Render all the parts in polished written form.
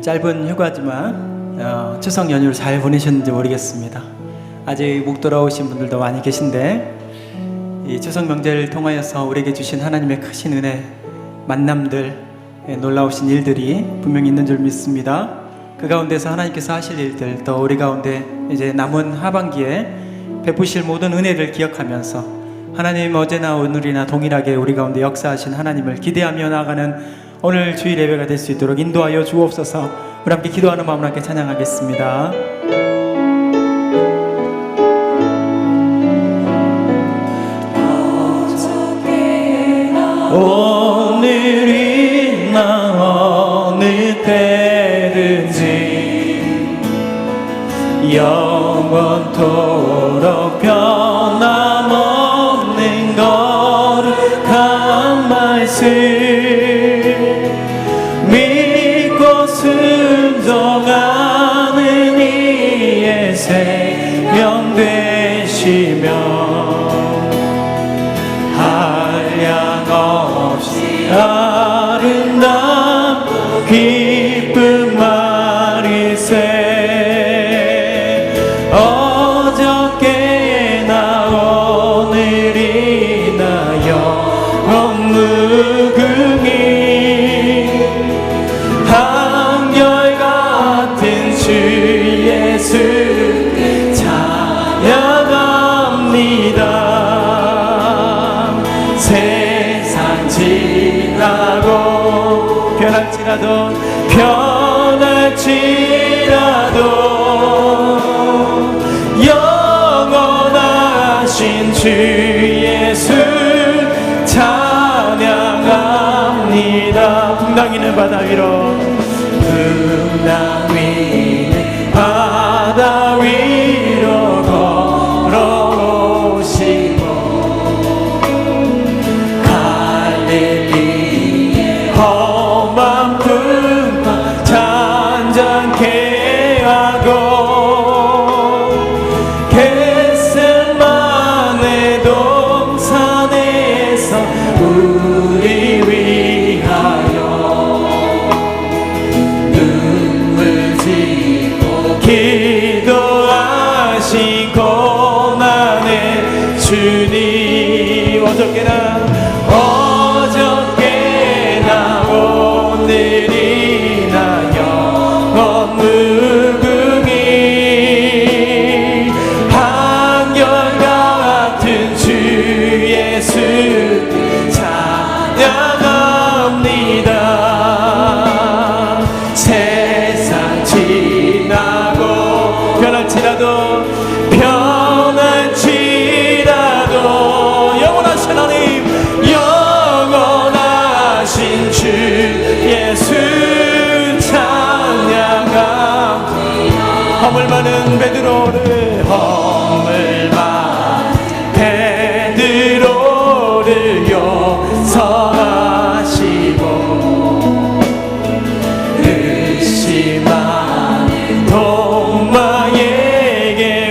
짧은 휴가지만 추석 연휴를 잘 보내셨는지 모르겠습니다. 아직 못 돌아오신 분들도 많이 계신데 이 추석 명절을 통하여서 우리에게 주신 하나님의 크신 은혜, 만남들, 놀라우신 일들이 분명히 있는 줄 믿습니다. 그 가운데서 하나님께서 하실 일들, 또 우리 가운데 이제 남은 하반기에 베푸실 모든 은혜를 기억하면서 하나님 어제나 오늘이나 동일하게 우리 가운데 역사하신 하나님을 기대하며 나아가는 오늘 주일 예배가 될 수 있도록 인도하여 주옵소서. 우리 함께 기도하는 마음으로 함께 찬양하겠습니다. 오늘이나 어느 때든지 영원토록 변함없는 거룩한 말씀 믿고 순종하는 이의 생명 되시며 한량없이 아름다운 기쁜 말일세. 어저께나 오늘이나 영원무궁히 한결같은 주 예수 찬양합니다. 세상 지나고 변할지라도 영원하신 주 예수 찬양합니다. 풍랑이는 바다 위로 바다 위로 걸어오시고 갈릴리의 험한 풍파 잔잔케 하고 겟세마네 동산에서 우리 위하여 기도하신 고난의 주님. 어저께나 오늘이나 영원무궁히 한결같은 주 예수 찬양합니다. 세상 지나고 변할지라도 영원하신 하나님, 영원하신 주 예수 찬양합니다. 허물 많은 베드로를 용서하시고 의심한 동마에게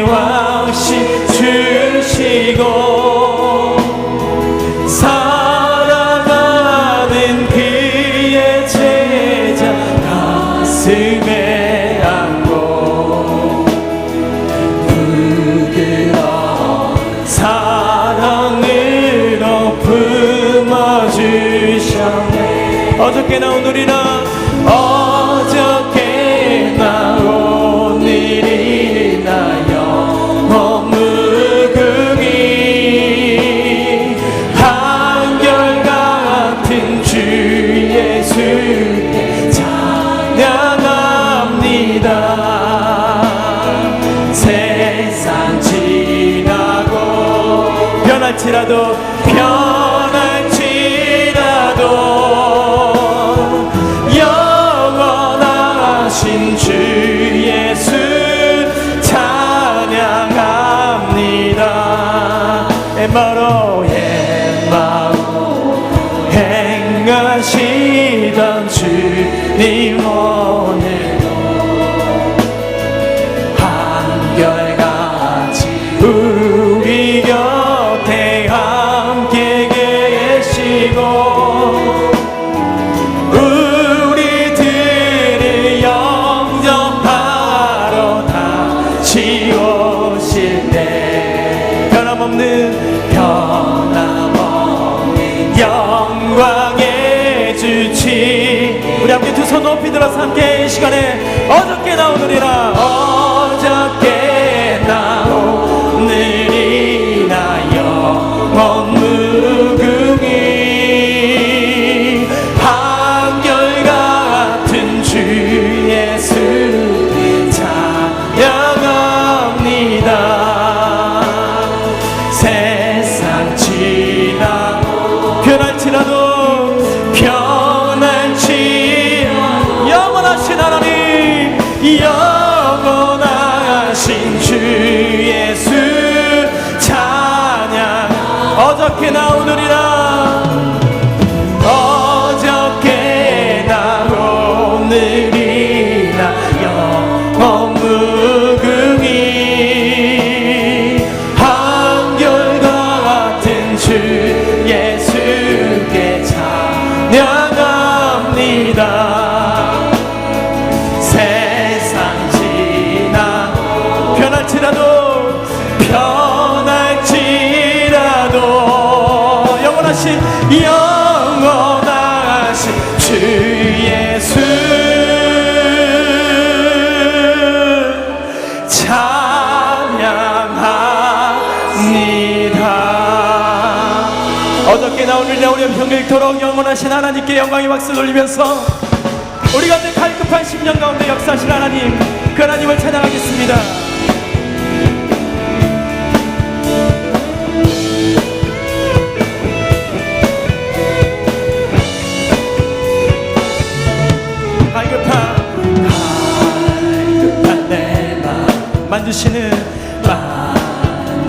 왕신 주시고 사랑하는 그의 제자 가슴에 안고 부드러운 사랑으로 품어주셨네. 어저께나 오늘이나 영원무궁히 한결같은 주 예수 찬양합니다. 세상 지나고 변할지라도 영원하신 주 예수 찬양합니다. 엠마로 행하시던 주님 오늘도 한결같이 우리 곁에 함께 계시고 우리들을 높이 들어서 함께 이 시간에 어저께 나오느니라 어저께 나오느니라 영원 무궁히 한결같은 주 예수 찬양합니다. 세상 지나고 변할지라도 영원하신 하나님 영원하신 주 예수 찬양 어저께 나오느리라 어저께 나오느리라 영원 무궁히 한결같은 주 예수께 찬양합니다. 영원하신 주 예수 찬양합니다. 어저께 나오느냐 우리 평일토록 영원하신 하나님께 영광의 박수를 돌리면서 우리 가운데 갈급한 10년 가운데 역사하신 하나님 그 하나님을 찬양하겠습니다.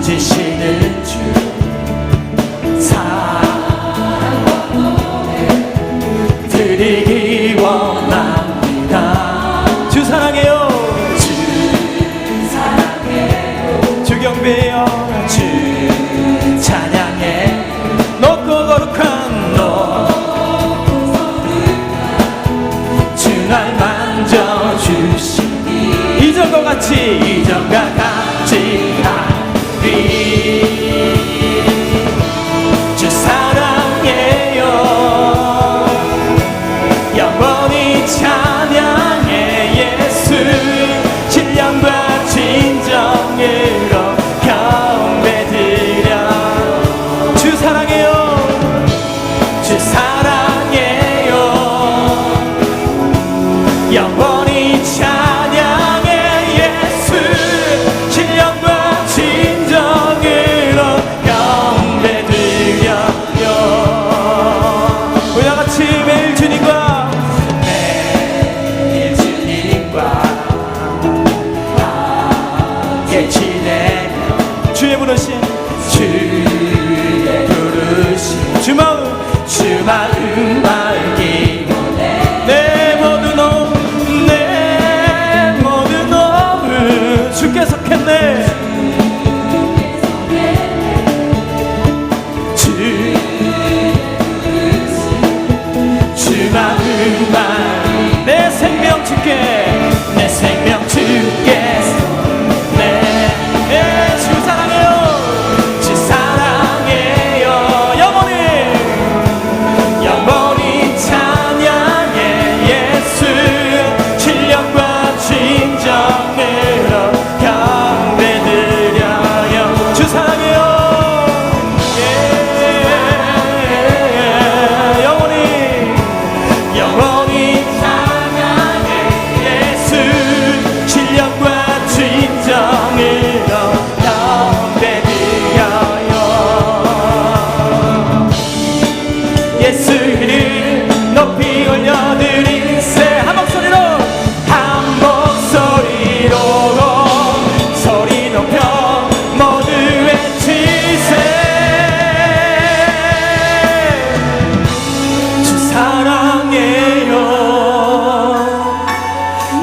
만지시는 주 사랑 드리기 원합니다. 주 사랑해요 주 사랑해요 주 경배해요 주 찬양해 높고 거룩한 너 주 날 만져주시니 이전과 같이 주 사랑해요 영원히 찬양해 예수 신령과 진정으로 경배드려 주 사랑해요 주 사랑해요 영원히 찬양해 예수 신령과 진정으로 경배드려요. 우리와 같이 매일 주님과 함께 지내며 주의 부르심 주 마음 알기 내 모든 오늘 주께 속했네 주 마음 내 생명 주께 내 생명 주께 주 사랑해요 주 사랑해요 영원히 찬양해 예수 신령과 진정으로 경배드려요 주 사랑해요 영원히 찬양해 예수 신령과 진정으로 경배드려요 예수를 높이 올려드리세 한 목소리로 소리 높여 모두 외치세 주 사랑해요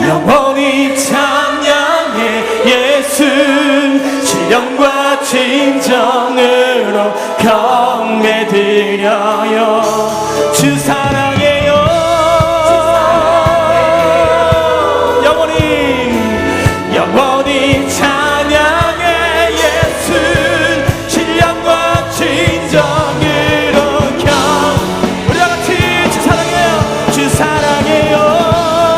영원히 찬양해 예수 신령과 진정으로 경배드려요 주 사랑해요 영원히 찬양해 예수 신령과 진정으로 우리와 같이 주 사랑해요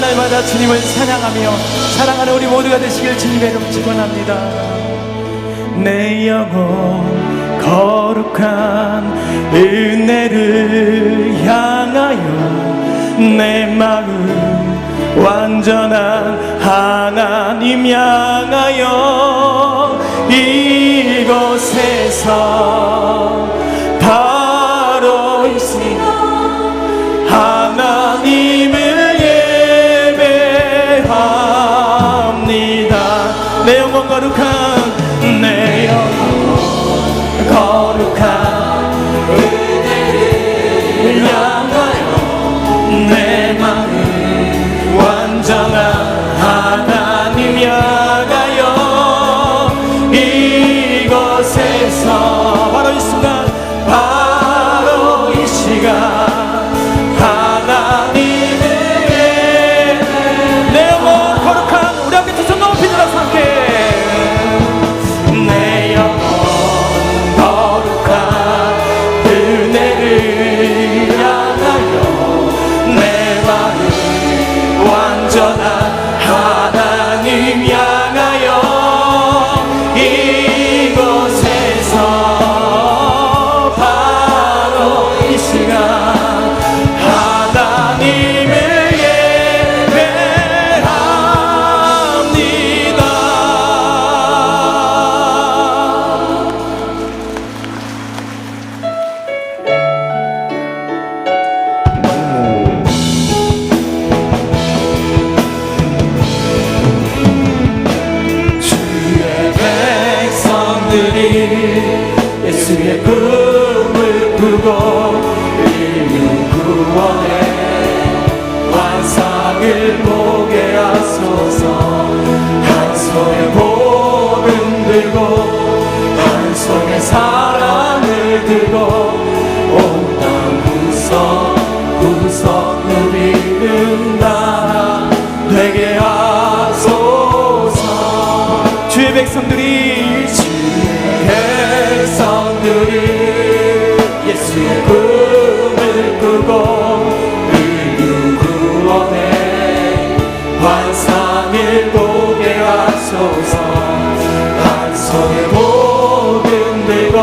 날마다 주님을 찬양하며 사랑하는 우리 모두가 되시길 주님의 이름 축원합니다. 내 영혼 거룩한 은혜를 향하여 내 마음 완전한 하나님 향하여 이곳에서 바로 이 시간 하나님을 예배합니다. 내 영혼 거룩한 내 영혼 거룩한 은혜를 향하여 내 마음 완전한 하나님 향하여 이곳에서 바로 이 순간 바로 이 시간 하나님을 내 영혼 거룩한 우리 함께 두 손 높이 들어서 함께 내 영혼 거룩한 은혜를 향하여 내 마음 완전한 하나님 향하여 이곳에서 바로 이 시간 하나님을 예배합니다. 예수의 꿈을 꾸고 인류 구원의 환상을 보게 하소서. 한 손에 복음 들고 한 손에 사랑을 들고 온 땅 구석구석 누리는 나라 되게 하소서. 주의 백성들이 예수의 꿈을 꾸고 인류 구원의 환상을 보게 하소서. 한 손에 복음 들고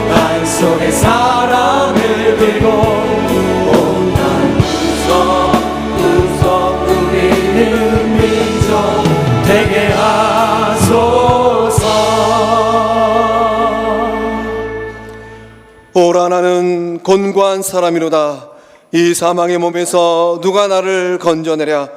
한 손에 사랑을 들고 온 땅 구석구석 누리는 민족 되게 하소서. 오라 나는 곤고한 사람이로다. 이 사망의 몸에서 누가 나를 건져내랴.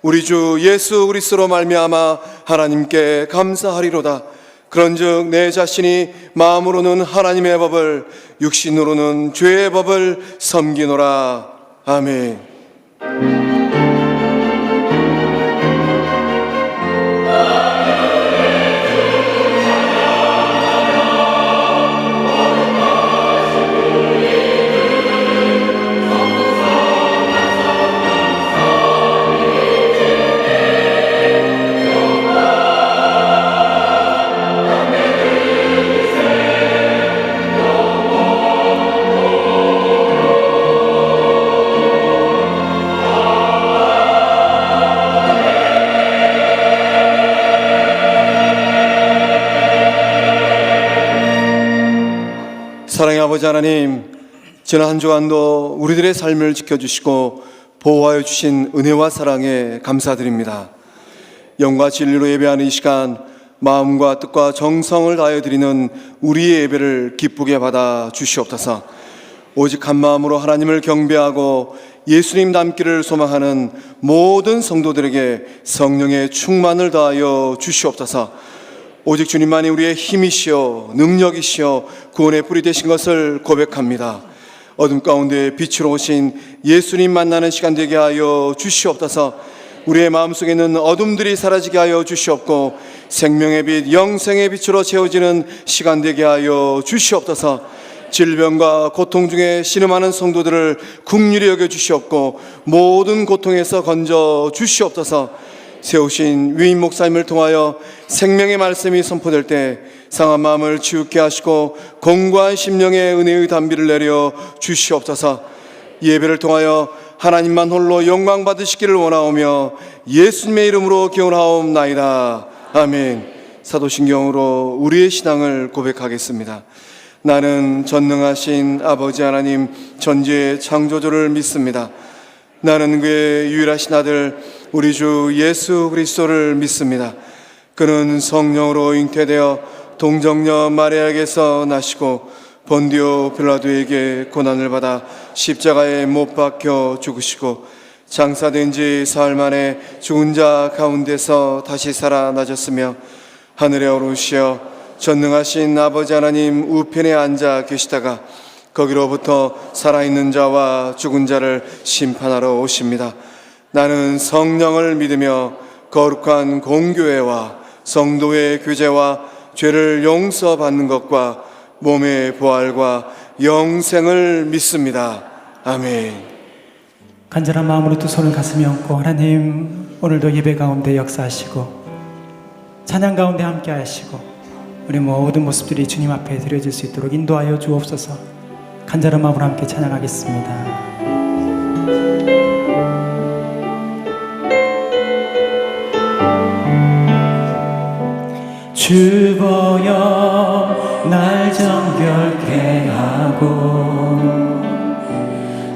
우리 주 예수 그리스도로 말미암아 하나님께 감사하리로다. 그런즉 내 자신이 마음으로는 하나님의 법을 육신으로는 죄의 법을 섬기노라. 아멘. 사랑의 아버지 하나님, 지난 한 주간도 우리들의 삶을 지켜주시고 보호하여 주신 은혜와 사랑에 감사드립니다. 영과 진리로 예배하는 이 시간, 마음과 뜻과 정성을 다하여 드리는 우리의 예배를 기쁘게 받아 주시옵소서. 오직 한 마음으로 하나님을 경배하고 예수님 닮기를 소망하는 모든 성도들에게 성령의 충만을 다하여 주시옵소서. 오직 주님만이 우리의 힘이시여 능력이시여 구원의 뿌리 되신 것을 고백합니다. 어둠 가운데 빛으로 오신 예수님 만나는 시간 되게 하여 주시옵소서. 우리의 마음속에 있는 어둠들이 사라지게 하여 주시옵고 생명의 빛 영생의 빛으로 채워지는 시간 되게 하여 주시옵소서. 질병과 고통 중에 신음하는 성도들을 긍휼히 여겨 주시옵고 모든 고통에서 건져 주시옵소서. 세우신 위임 목사님을 통하여 생명의 말씀이 선포될 때 상한 마음을 치유케 하시고 공고한 심령의 은혜의 담비를 내려 주시옵소서. 예배를 통하여 하나님만 홀로 영광 받으시기를 원하오며 예수님의 이름으로 기원하옵나이다. 아멘. 사도신경으로 우리의 신앙을 고백하겠습니다. 나는 전능하신 아버지 하나님 전지의 창조주를 믿습니다. 나는 그의 유일하신 아들 우리 주 예수 그리스도를 믿습니다. 그는 성령으로 잉태되어 동정녀 마리아에게서 나시고 본디오 빌라도에게 고난을 받아 십자가에 못 박혀 죽으시고 장사된 지 사흘 만에 죽은 자 가운데서 다시 살아나셨으며 하늘에 오르시어 전능하신 아버지 하나님 우편에 앉아 계시다가 거기로부터 살아있는 자와 죽은 자를 심판하러 오십니다. 나는 성령을 믿으며 거룩한 공교회와 성도의 교제와 죄를 용서받는 것과 몸의 부활과 영생을 믿습니다. 아멘. 간절한 마음으로 두 손을 가슴에 얹고 하나님 오늘도 예배 가운데 역사하시고 찬양 가운데 함께 하시고 우리 모든 모습들이 주님 앞에 드려질 수 있도록 인도하여 주옵소서. 간절한 마음으로 함께 찬양하겠습니다. 주보여 날 정결케 하고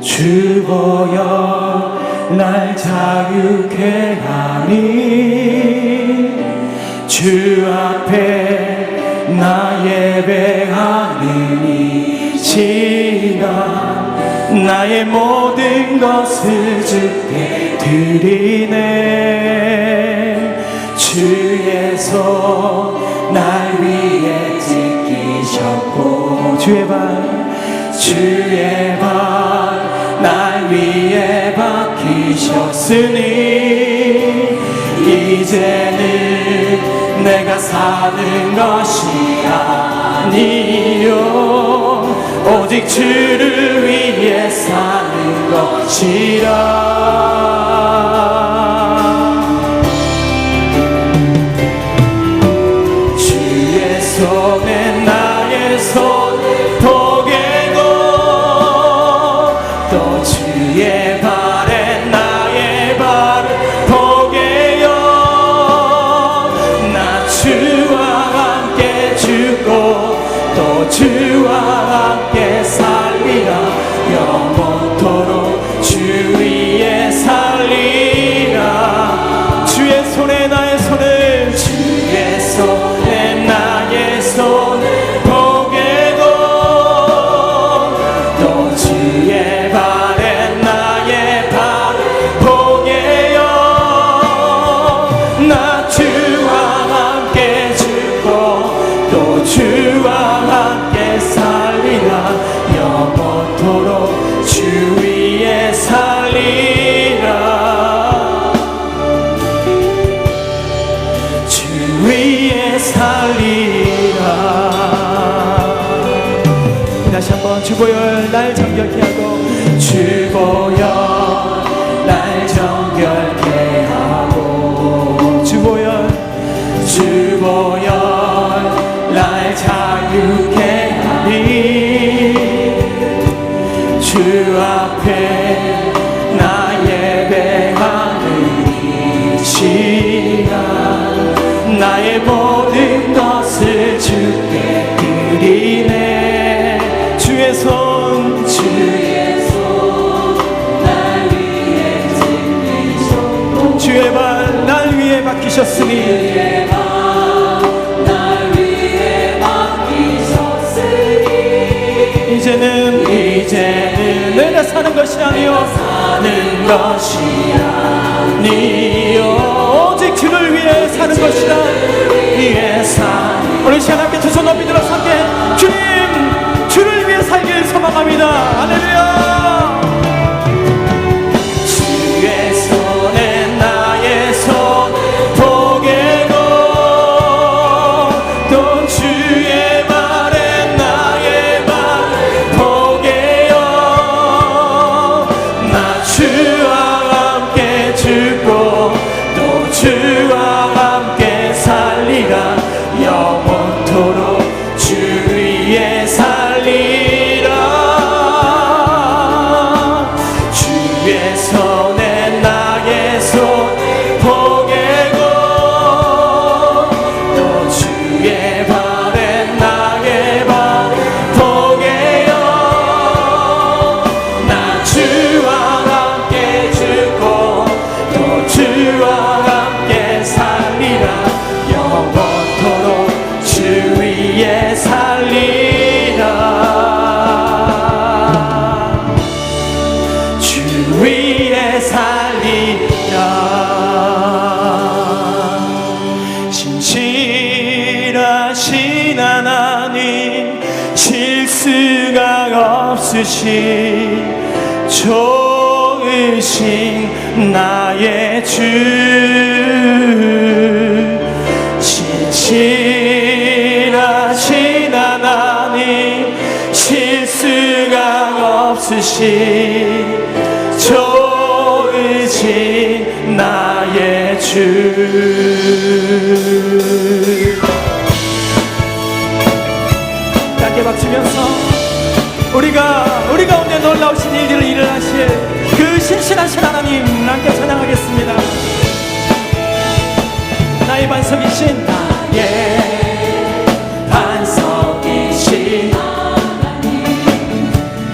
주보여 날 자유케 하니 주 앞에 나 예배하는 이 시간 나의 모든 것을 주께 드리네. 주의 손 날 위에 지키셨고 주의 발 날 위에 박히셨으니 이제는 내가 사는 것이 아니요 오직 주를 위해 사는 것이라. 주의 손에 나의 손을 포개고 또 주의 발에 나의 발을 포개요. 나 주와 함께 죽고 또 주와 함께 살리라. 영원토록 주 위에 살리라. 주의 손에 나의 손을 주의 손에 나의 손을 포개고 또 주의 발에 나의 발을 포개요. 나 주와 함께 죽고 또 주와 함께 살리라. 영원토록 주 위에 살리라. 주 위에 살리라. 다시 한번 주보혈 날 정결케 하고 주보혈 날 정결케 하고 주보혈 날 자유케 하니 주 앞에 나 예배하는 이 시간 나의 모든 것을 주께 드리네. 주의 손 날 위에 지키셨고 주의 발 날 위에 박히셨으니 이제는 내가 사는 것이 아니요 오직 주를 위해 사는 것이라. 오늘 시간 함께 두 손 높이 들어서 함께 주님 주를 위해 살길 소망합니다. 할렐루야. 주의 손에 나의 손을 포개고 또 주의 발에 나의 발을 포개요. 나 주와 함께 죽고 또 주와 함께 살리라. 영원토록 주 위에 살리라. 없으시 좋으신 나의 주 신실하신 하나님 실수가 없으시 좋으신 나의 주 짧게 박치면서 우리 가운데 놀라우신 일들을 일어나실 그 신실하신 하나님 함께 찬양하겠습니다. 나의 반석이신 나의 반석이신 하나님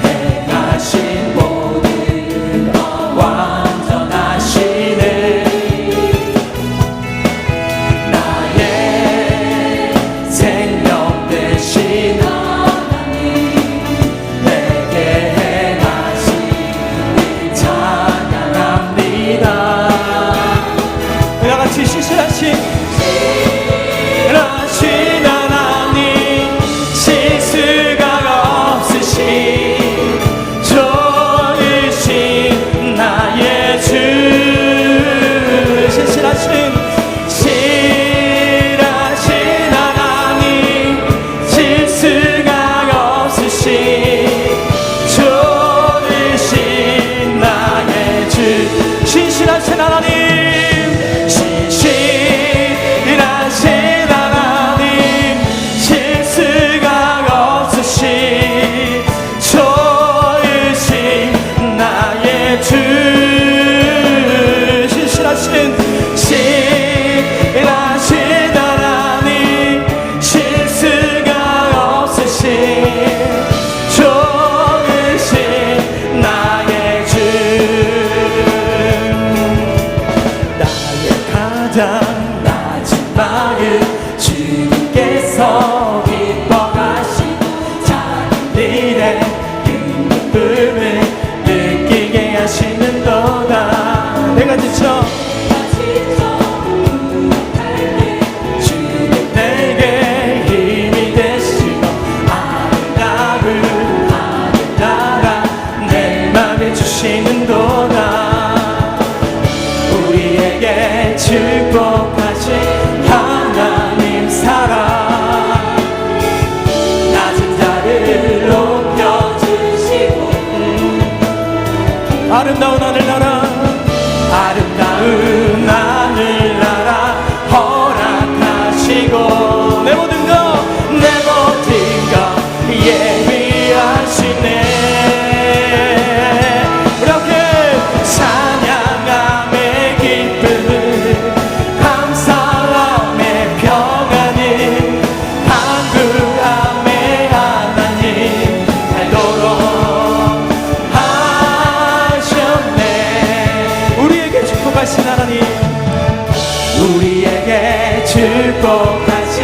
행하신 모든 것 완전하시네 나의 생명 되신 신실하신 하나님 실수가 없으신 좋으신 나의 주 신실하신 하나님 실수가 없으신 좋으신 나의 주 신실하신 하나님 낮은 마음 주님께서 기뻐하시고 작은 일에 큰 기쁨을 느끼게 하시는도다 내가 지쳐 주님 내게 힘이 되시고 아름다운 나라 내 맘에 주시는도다 우리에게 축복하신 하나님 사랑 낮은 자를 높여주시고 아름다운 하늘나라 아름다운 하늘나라 허락하시고 내 모든 것 예비하시네 이렇게 찬양함의 기쁨을 감사함의 평안을 간구함의 하나님 알도록 하셨네 우리에게 축복하신 하나님 우리에게 축복하신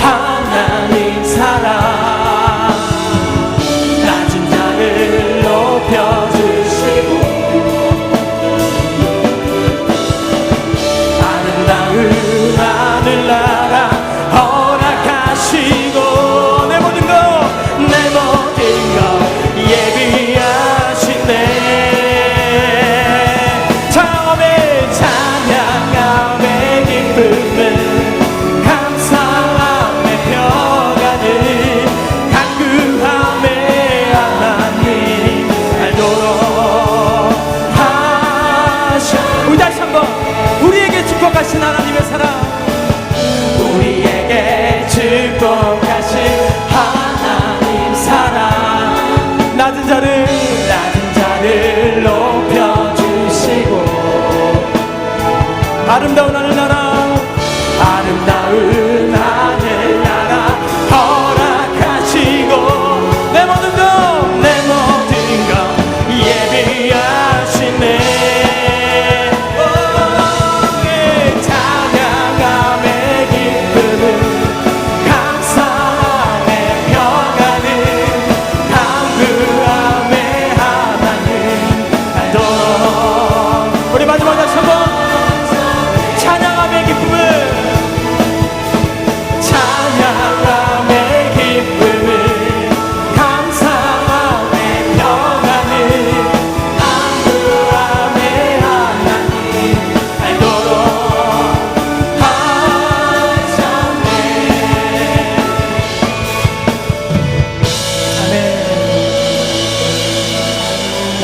하나님 사랑 낮은 자를 높여주시고 아름다운 하늘나라 허락하시고 내 모든 것 예비하시네 찬양함의 기쁨을 감사함의 평안을 간구함의 하나님 알도록 하셔 우리 다시 한번 우리에게 축복하신 하나님의 사랑 우리에게 축복하신 하나님 사랑 낮은 자를 높여주시고 아름다운 하늘나라 허락하시고 내 모든 것 예비하시네 찬양함의 기쁨을 감사함의 평안을 간구함의 하나님 알도록 우리 마지막 다시 한번 찬양하며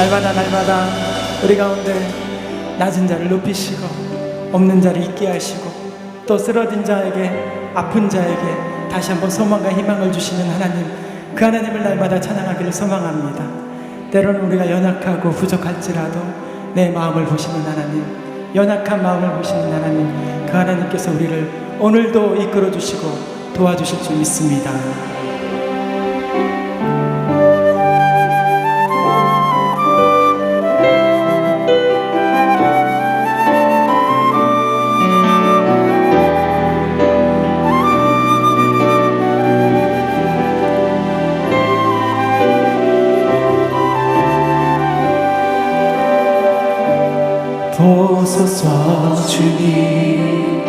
날마다 우리 가운데 낮은 자를 높이시고 없는 자를 있게 하시고 또 쓰러진 자에게 아픈 자에게 다시 한번 소망과 희망을 주시는 하나님, 그 하나님을 날마다 찬양하기를 소망합니다. 때로는 우리가 연약하고 부족할지라도 내 마음을 보시는 하나님, 연약한 마음을 보시는 하나님, 그 하나님께서 우리를 오늘도 이끌어 주시고 도와주실 줄 믿습니다. 보소서 주님,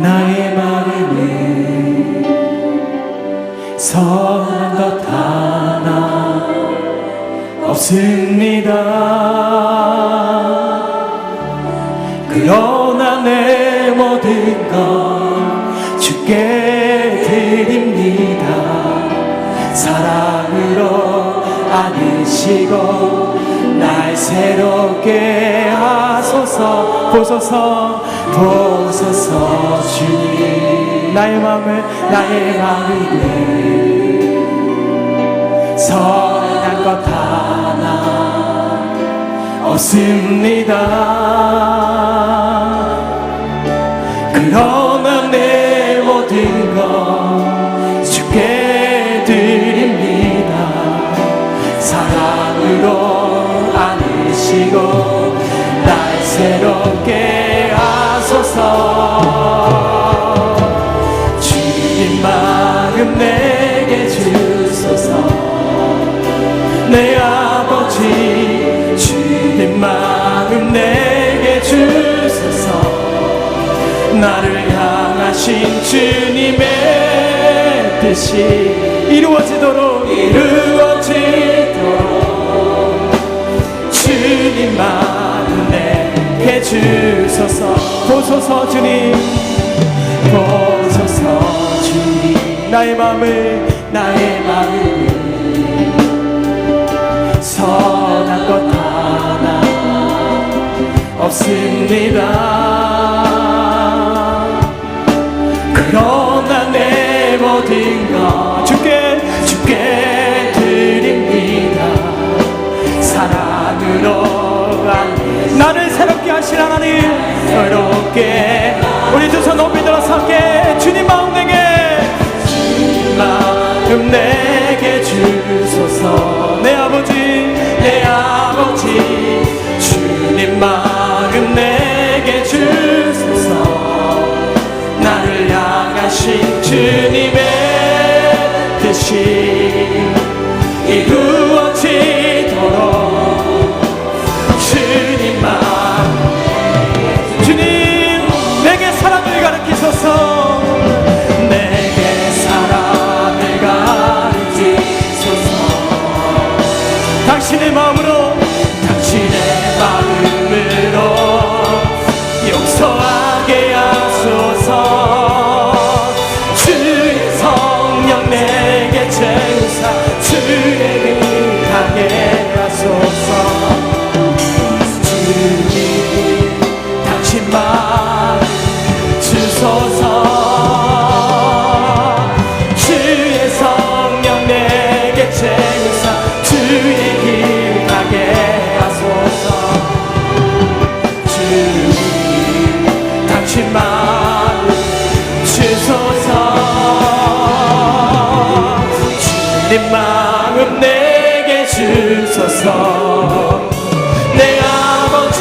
나의 마음에 선한 것 하나 없습니다. 그러나 내 모든 것 주께 드립니다. 사랑으로 안으시고 날 새롭게 하소서. 보소서 주님, 나의 마음을 선한 것 하나 없습니다. 그러나 내 모든 것 주께 드립니다. 사랑으로 안으시고 날 새롭게 하소서. 주님 마음 내게 주소서. 내 아버지 주님 마음 내게 주소서. 나를 향하신 주님의 뜻이 이루어지도록 주님 마음 내게 주소서. 보소서 주님, 보소서 주님, 나의 마음을 선한 것 하나 없습니다. 그러나 내 모든 것 주께 드립니다. 사랑으로 나를 새롭게 하신 하나님, 새롭게 우리 두 손 높이 들어서 함께 주님 마음 내게 주소서. 내 아버지 주님 마음 내게 주소서. 나를 향하신 주님의 뜻이 이루어지도록 주님 내게 사랑을 가르치소서. 내게 사랑을 가르치소서. 당신의 마음으로 용서하게 하소서. 주의 성령 내게 채우사 주의 가게 하소서. 주님 당신 마음 주소서. 주의 성령 내게 채우사 주의 길 가게 하소서. 주님 당신 마음 주소서. 주님 마음 내게 주소서. 내 아버지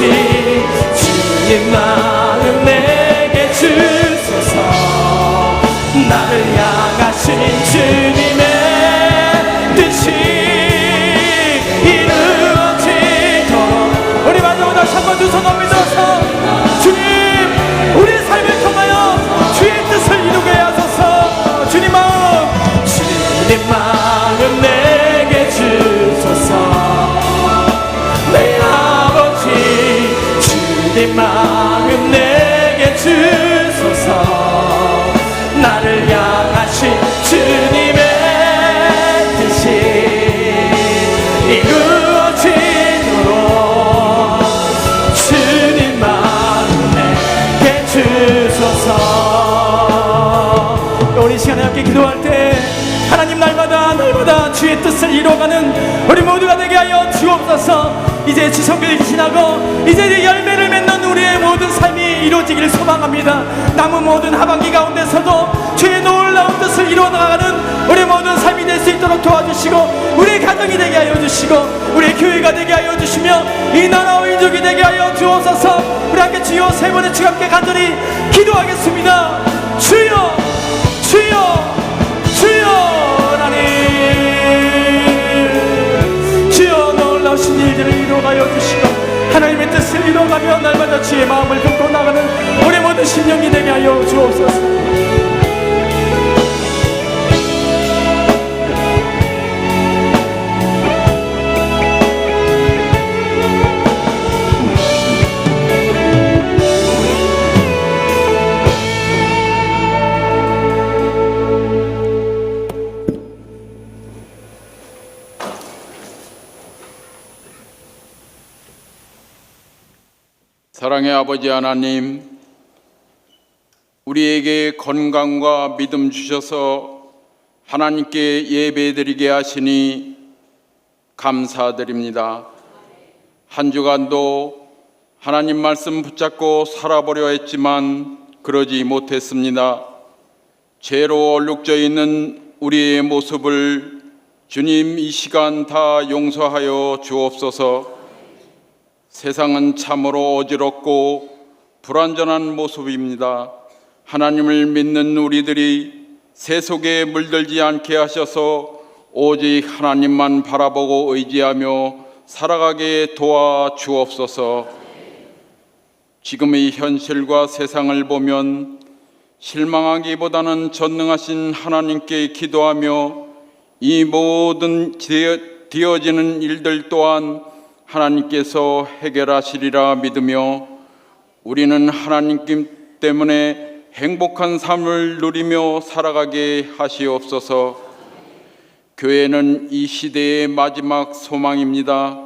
주님 마음 내게 주소서. 나를 향하신 주님의 뜻이 이루어지도록 우리 마지막으로 다시 한번 두 손 높이 들어서 주님 우리의 삶을 통하여 주의 뜻을 이루게 하소서. 주님 마음 내게 주소서. 내 아버지 주님 마음 내게 주소서. 나를 향하신 주님의 뜻이 이루어지도록 함께 기도할 때 하나님 날마다 주의 뜻을 이루어가는 우리 모두가 되게 하여 주옵소서. 이제 추석을 지나고 이제 열매를 맺는 우리의 모든 삶이 이루어지기를 소망합니다. 남은 모든 하반기 가운데서도 주의 놀라운 뜻을 이루어나가는 우리 모든 삶이 될 수 있도록 도와주시고, 우리 가정이 되게 하여 주시고, 우리 교회가 되게 하여 주시며, 이 나라와 민족이 되게 하여 주옵소서. 우리 함께 주여 세 번의 주 함께 간절히 기도하겠습니다. 주여 주여 주여 하나님, 주여 놀라우신 일들을 이루어가여 주시고 하나님의 뜻을 이루어가며 날마다 주의 마음을 품고 나가는 우리 모든 심령이 되게 하여 주옵소서. 사랑의 아버지 하나님, 우리에게 건강과 믿음 주셔서 하나님께 예배드리게 하시니 감사드립니다. 한 주간도 하나님 말씀 붙잡고 살아보려 했지만 그러지 못했습니다. 죄로 얼룩져 있는 우리의 모습을 주님 이 시간 다 용서하여 주옵소서. 세상은 참으로 어지럽고 불완전한 모습입니다. 하나님을 믿는 우리들이 세속에 물들지 않게 하셔서 오직 하나님만 바라보고 의지하며 살아가게 도와 주옵소서. 지금의 현실과 세상을 보면 실망하기보다는 전능하신 하나님께 기도하며 이 모든 되어지는 일들 또한 하나님께서 해결하시리라 믿으며 우리는 하나님 때문에 행복한 삶을 누리며 살아가게 하시옵소서. 교회는 이 시대의 마지막 소망입니다.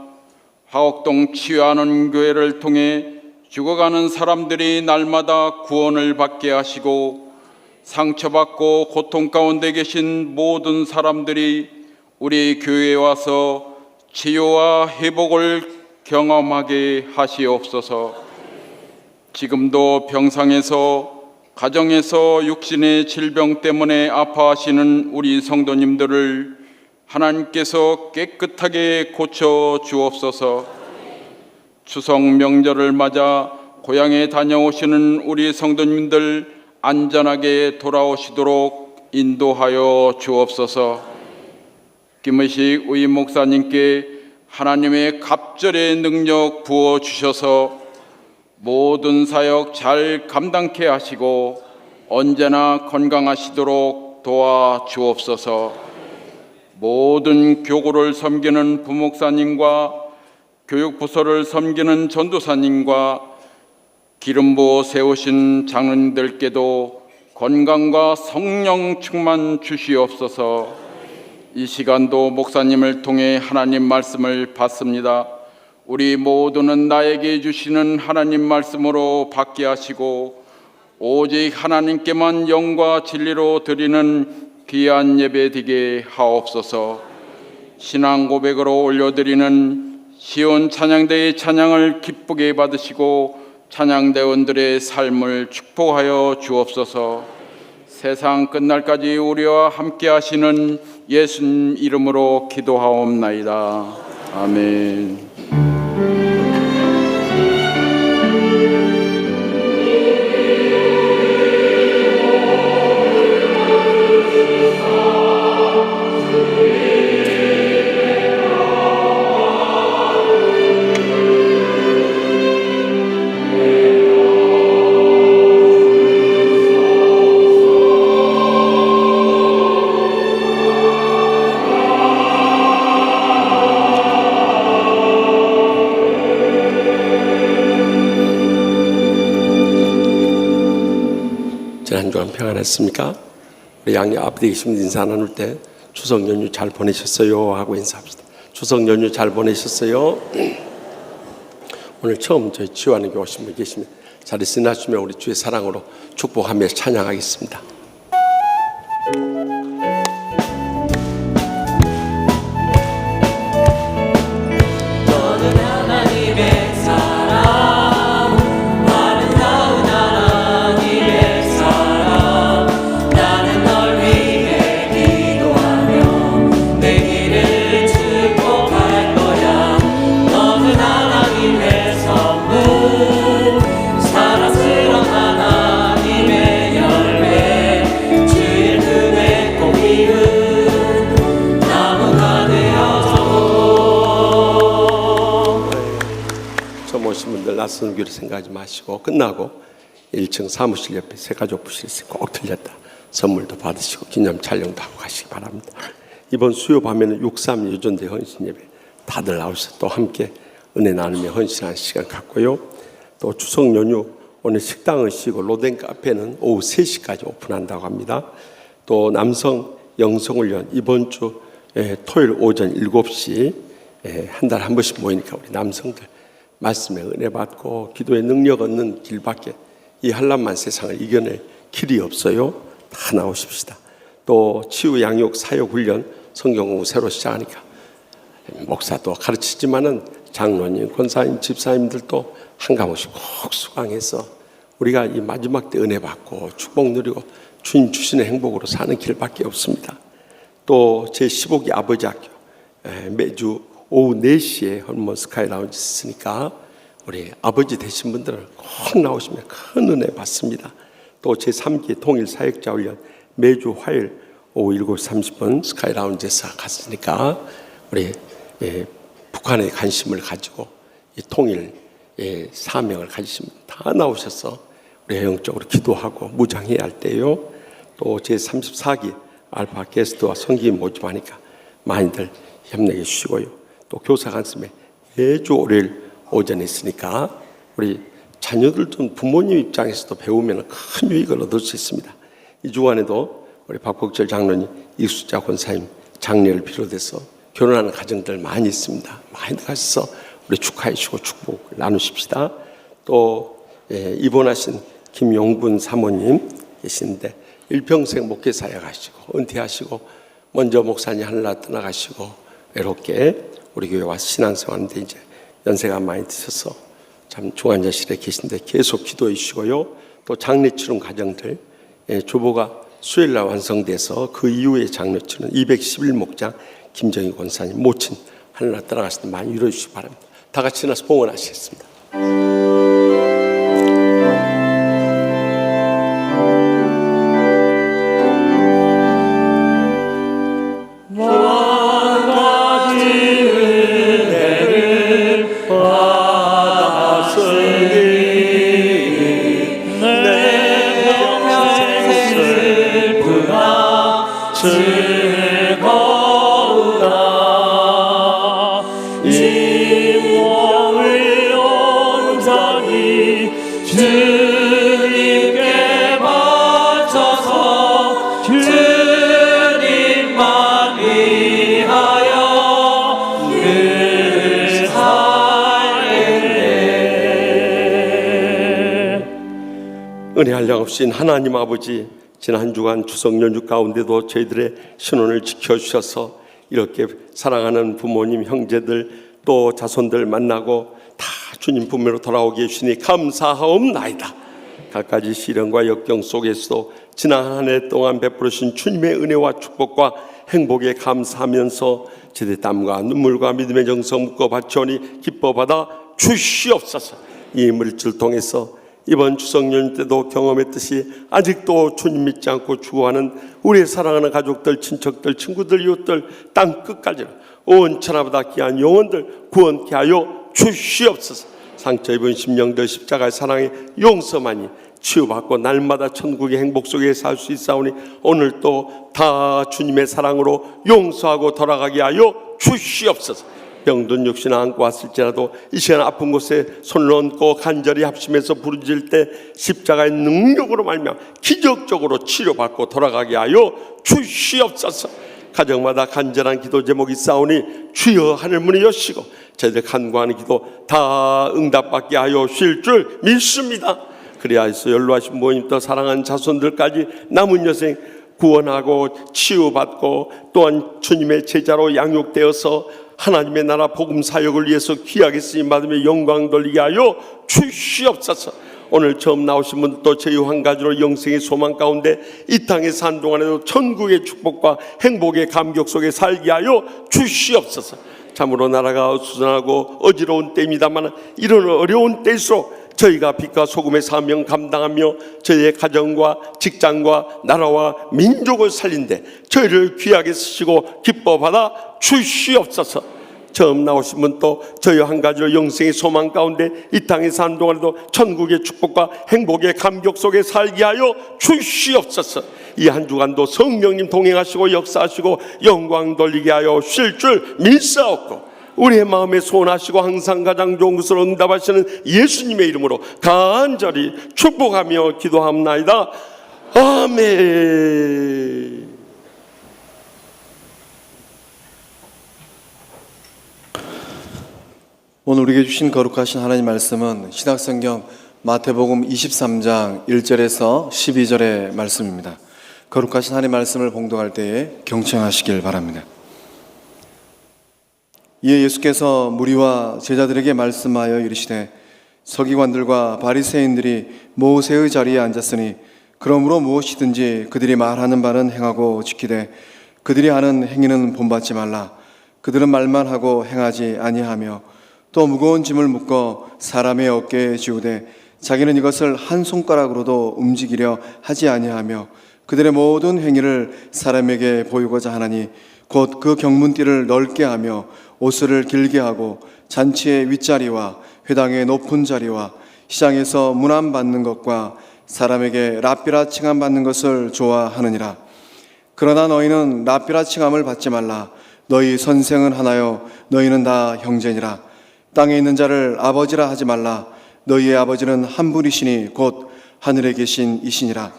화곡동 치유하는 교회를 통해 죽어가는 사람들이 날마다 구원을 받게 하시고, 상처받고 고통 가운데 계신 모든 사람들이 우리 교회에 와서 치유와 회복을 경험하게 하시옵소서. 지금도 병상에서, 가정에서 육신의 질병 때문에 아파하시는 우리 성도님들을 하나님께서 깨끗하게 고쳐 주옵소서. 추석 명절을 맞아 고향에 다녀오시는 우리 성도님들 안전하게 돌아오시도록 인도하여 주옵소서. 김의식 의임 목사님께 하나님의 갑절의 능력 부어주셔서 모든 사역 잘 감당케 하시고 언제나 건강하시도록 도와주옵소서. 모든 교구를 섬기는 부목사님과 교육부서를 섬기는 전도사님과 기름 부어 세우신 장로님들께도 건강과 성령 충만 주시옵소서. 이 시간도 목사님을 통해 하나님 말씀을 받습니다. 우리 모두는 나에게 주시는 하나님 말씀으로 받게 하시고 오직 하나님께만 영과 진리로 드리는 귀한 예배 되게 하옵소서. 신앙 고백으로 올려드리는 시온 찬양대의 찬양을 기쁘게 받으시고 찬양대원들의 삶을 축복하여 주옵소서. 세상 끝날까지 우리와 함께 하시는 예수님 이름으로 기도하옵나이다. 아멘. 한 주간 평안했습니까? 우리 양녀 앞에 계신 인사 나눌 때 추석 연휴 잘 보내셨어요 하고 인사합시다. 추석 연휴 잘 보내셨어요? 오늘 처음 저희 치유하는 교회 오신 분 계시면 자리 쓰나주면 우리 주의 사랑으로 축복하며 찬양하겠습니다. 이것을 낯선 귀로 생각하지 마시고 끝나고 1층 사무실 옆에 새가족부실 있으니까 꼭 들렸다 선물도 받으시고 기념 촬영도 하고 가시기 바랍니다. 이번 수요 밤에는 63 유전대 헌신 예배 다들 나오셔서 또 함께 은혜 나누며 헌신하는 시간 갖고요. 또 추석 연휴 오늘 식당을 쉬고 로덴 카페는 오후 3시까지 오픈한다고 합니다. 또 남성 영성훈련 이번 주 토요일 오전 7시 한 달에 한 번씩 모이니까 우리 남성들 말씀에 은혜 받고 기도의 능력 얻는 길밖에 이 한란만 세상을 이겨낼 길이 없어요. 다 나오십시다. 또 치유 양육 사역 훈련 성경 공부 새로 시작하니까 목사도 가르치지만은 장로님, 권사님, 집사님들도 한가운씩 꼭 수강해서 우리가 이 마지막 때 은혜 받고 축복 누리고 주님 주시는 행복으로 사는 길밖에 없습니다. 또 제 15기 아버지 학교 매주 오후 4시에 헐몬 스카이 라운지 있으니까 우리 아버지 되신 분들은 꼭 나오시면 큰 은혜 받습니다. 또 제 3기 통일 사역자 훈련 매주 화요일 오후 7시 30분 스카이 라운지에서 갔으니까 우리 북한에 관심을 가지고 이 통일 사명을 가지신 분 다 나오셔서 우리 영적으로 기도하고 무장해야 할 때요. 또 제 34기 알파 게스트와 성기인 모집하니까 많이들 협력해 주시고요. 또 교사 간섭에 매주 월요일 오전에 있으니까 우리 자녀들 좀 부모님 입장에서도 배우면 큰 유익을 얻을 수 있습니다. 이 주간에도 우리 박복철 장로님, 이수자 권사님 장례를 비롯해서 결혼하는 가정들 많이 있습니다. 많이 가셔서 우리 축하해 주시고 축복 나누십시다. 또 입원하신 김용군 사모님 계신데 일평생 목회사에 가시고 은퇴하시고 먼저 목사님 하늘나라 떠나가시고 외롭게 우리 교회 와서 신앙생활하는데 이제 연세가 많이 드셔서 참 중환자실에 계신데 계속 기도해 주시고요. 또 장례 치른 가정들 조보가 수요일날 완성돼서 그 이후에 장례 치른 211목장 김정희 권사님 모친 하늘나라 떠나가실 때 많이 위로해 주시기 바랍니다. 다 같이 나서 봉헌하시겠습니다. 은혜 한량없인 하나님 아버지, 지난 한 주간 추석 연휴 가운데도 저희들의 신원을 지켜주셔서 이렇게 사랑하는 부모님, 형제들 또 자손들 만나고 다 주님 품으로 돌아오게 해주시니 감사하옵나이다. 갖가지 시련과 역경 속에서도 지난 한 해 동안 베풀으신 주님의 은혜와 축복과 행복에 감사하면서 제대 땀과 눈물과 믿음의 정성 묶어 바치오니 기뻐 받아 주시옵소서. 이 물질 통해서 이번 추석 연휴 때도 경험했듯이 아직도 주님 믿지 않고 죽어가는 우리의 사랑하는 가족들, 친척들, 친구들, 이웃들 땅 끝까지 온 천하보다 귀한 영혼들 구원케 하여 주시옵소서. 상처 입은 심령들 십자가의 사랑의 용서만이 치유받고 날마다 천국의 행복 속에 살 수 있사오니 오늘 또 다 주님의 사랑으로 용서하고 돌아가게 하여 주시옵소서. 병든 육신 안고 왔을지라도 이 시간 아픈 곳에 손을 얹고 간절히 합심해서 부르짖을 때 십자가의 능력으로 말미암아 기적적으로 치료받고 돌아가게 하여 주시옵소서. 가정마다 간절한 기도 제목이 있사오니 주여 하늘문을 여시고 저희들 간구하는 기도 다 응답받게 하여 주실 줄 믿습니다. 그래야 해서 연로하신 부모님 또 사랑하는 자손들까지 남은 여생 구원하고 치유받고 또한 주님의 제자로 양육되어서 하나님의 나라 복음 사역을 위해서 귀하게 쓰임받으며 영광 돌리게 하여 주시옵소서. 오늘 처음 나오신 분들도 저희 한 가지로 영생의 소망 가운데 이 땅에 산 동안에도 천국의 축복과 행복의 감격 속에 살게 하여 주시옵소서. 참으로 나라가 수선하고 어지러운 때입니다만 이런 어려운 때일수록 저희가 빛과 소금의 사명 감당하며 저희의 가정과 직장과 나라와 민족을 살린데 저희를 귀하게 쓰시고 기뻐 받아 주시옵소서. 처음 나오신 분 또 저희 한 가지로 영생의 소망 가운데 이 땅에 사는 동안에도 천국의 축복과 행복의 감격 속에 살게 하여 주시옵소서. 이 한 주간도 성령님 동행하시고 역사하시고 영광 돌리게 하여 주실 줄 믿사옵고 우리의 마음에 소원하시고 항상 가장 좋은 것으로 응답하시는 예수님의 이름으로 간절히 축복하며 기도합나이다. 아멘. 오늘 우리에게 주신 거룩하신 하나님 말씀은 신약성경 마태복음 23장 1절에서 12절의 말씀입니다. 거룩하신 하나님 말씀을 봉독할 때에 경청하시길 바랍니다. 이에 예수께서 무리와 제자들에게 말씀하여 이르시되 서기관들과 바리새인들이 모세의 자리에 앉았으니 그러므로 무엇이든지 그들이 말하는 바는 행하고 지키되 그들이 하는 행위는 본받지 말라. 그들은 말만 하고 행하지 아니하며 또 무거운 짐을 묶어 사람의 어깨에 지우되 자기는 이것을 한 손가락으로도 움직이려 하지 아니하며 그들의 모든 행위를 사람에게 보이고자 하나니 곧 그 경문띠를 넓게 하며 옷을 길게 하고 잔치의 윗자리와 회당의 높은 자리와 시장에서 문안 받는 것과 사람에게 랍비라 칭함 받는 것을 좋아하느니라. 그러나 너희는 랍비라 칭함을 받지 말라. 너희 선생은 하나요 너희는 다 형제니라. 땅에 있는 자를 아버지라 하지 말라. 너희의 아버지는 한 분이시니 곧 하늘에 계신 이시니라.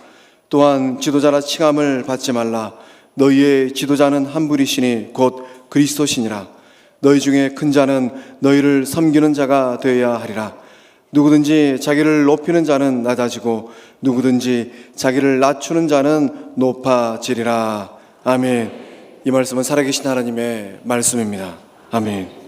또한 지도자라 칭함을 받지 말라. 너희의 지도자는 한 분이시니 곧 그리스도시니라. 너희 중에 큰 자는 너희를 섬기는 자가 되어야 하리라. 누구든지 자기를 높이는 자는 낮아지고 누구든지 자기를 낮추는 자는 높아지리라. 아멘. 이 말씀은 살아계신 하나님의 말씀입니다. 아멘.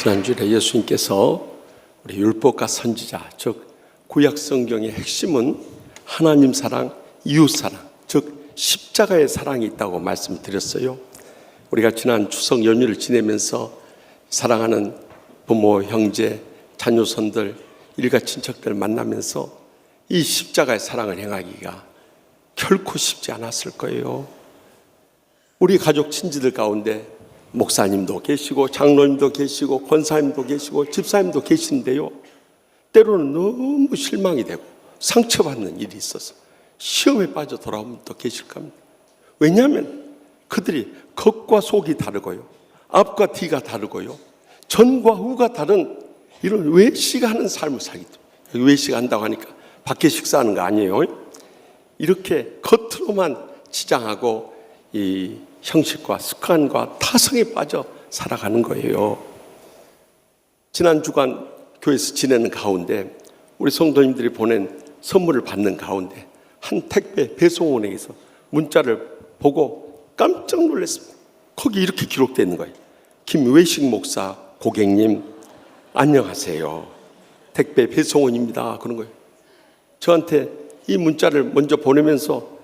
지난주에 예수님께서 우리 율법과 선지자, 즉 구약 성경의 핵심은 하나님 사랑, 이웃 사랑, 즉 십자가의 사랑이 있다고 말씀드렸어요. 우리가 지난 추석 연휴를 지내면서 사랑하는 부모, 형제, 자녀손들, 일가 친척들 만나면서 이 십자가의 사랑을 행하기가 결코 쉽지 않았을 거예요. 우리 가족 친지들 가운데 목사님도 계시고 장로님도 계시고 권사님도 계시고 집사님도 계신데요, 때로는 너무 실망이 되고 상처받는 일이 있어서 시험에 빠져 돌아오면 또 계실 겁니다. 왜냐하면 그들이 겉과 속이 다르고요, 앞과 뒤가 다르고요, 전과 후가 다른 이런 외식하는 삶을 살기 때문에. 외식한다고 하니까 밖에 식사하는 거 아니에요. 이렇게 겉으로만 치장하고 이 형식과 습관과 타성에 빠져 살아가는 거예요. 지난 주간 교회에서 지내는 가운데 우리 성도님들이 보낸 선물을 받는 가운데 한 택배 배송원에게서 문자를 보고 깜짝 놀랐습니다. 거기 이렇게 기록되어 있는 거예요. 김외식 목사 고객님 안녕하세요, 택배 배송원입니다. 그런 거예요. 저한테 이 문자를 먼저 보내면서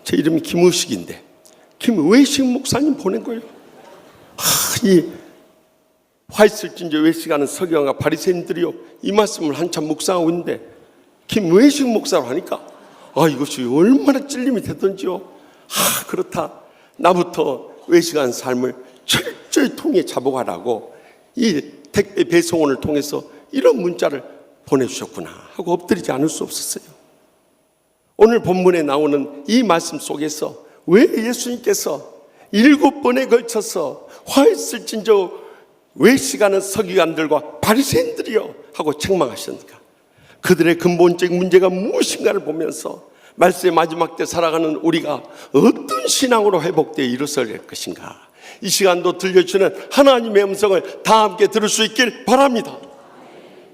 제 이름이 김의식인데 김외식 목사님 보낸 거예요. 이 화있을진저 외식하는 서기관과 바리새인들이요, 이 말씀을 한참 묵상하고 있는데 김외식 목사로 하니까 이것이 얼마나 찔림이 됐던지요. 그렇다, 나부터 외식하는 삶을 철저히 통해 자복하라고 이 택배 배송원을 통해서 이런 문자를 보내주셨구나 하고 엎드리지 않을 수 없었어요. 오늘 본문에 나오는 이 말씀 속에서 왜 예수님께서 7번에 걸쳐서 화했을진저 외식하는 서기관들과 바리새인들이여 하고 책망하셨는가? 그들의 근본적인 문제가 무엇인가를 보면서 말씀의 마지막 때 살아가는 우리가 어떤 신앙으로 회복되어 일어설 것인가, 이 시간도 들려주는 하나님의 음성을 다 함께 들을 수 있길 바랍니다.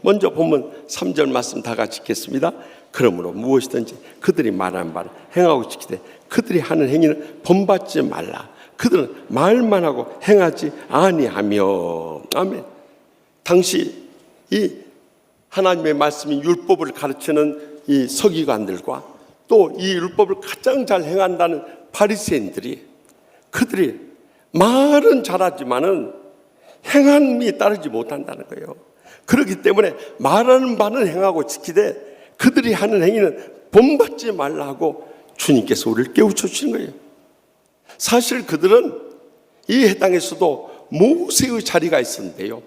먼저 본문 3절 말씀 다 같이 읽겠습니다. 그러므로 무엇이든지 그들이 말하는 바를 행하고 지키되 그들이 하는 행위는 본받지 말라. 그들은 말만 하고 행하지 아니하며. 아멘. 당시 이 하나님의 말씀인 율법을 가르치는 이 서기관들과 또 이 율법을 가장 잘 행한다는 바리새인들이, 그들이 말은 잘하지만은 행함이 따르지 못한다는 거예요. 그렇기 때문에 말하는 바는 행하고 지키되 그들이 하는 행위는 본받지 말라고 주님께서 우리를 깨우쳐 주시는 거예요. 사실 그들은 이 해당에서도 모세의 자리가 있었는데요,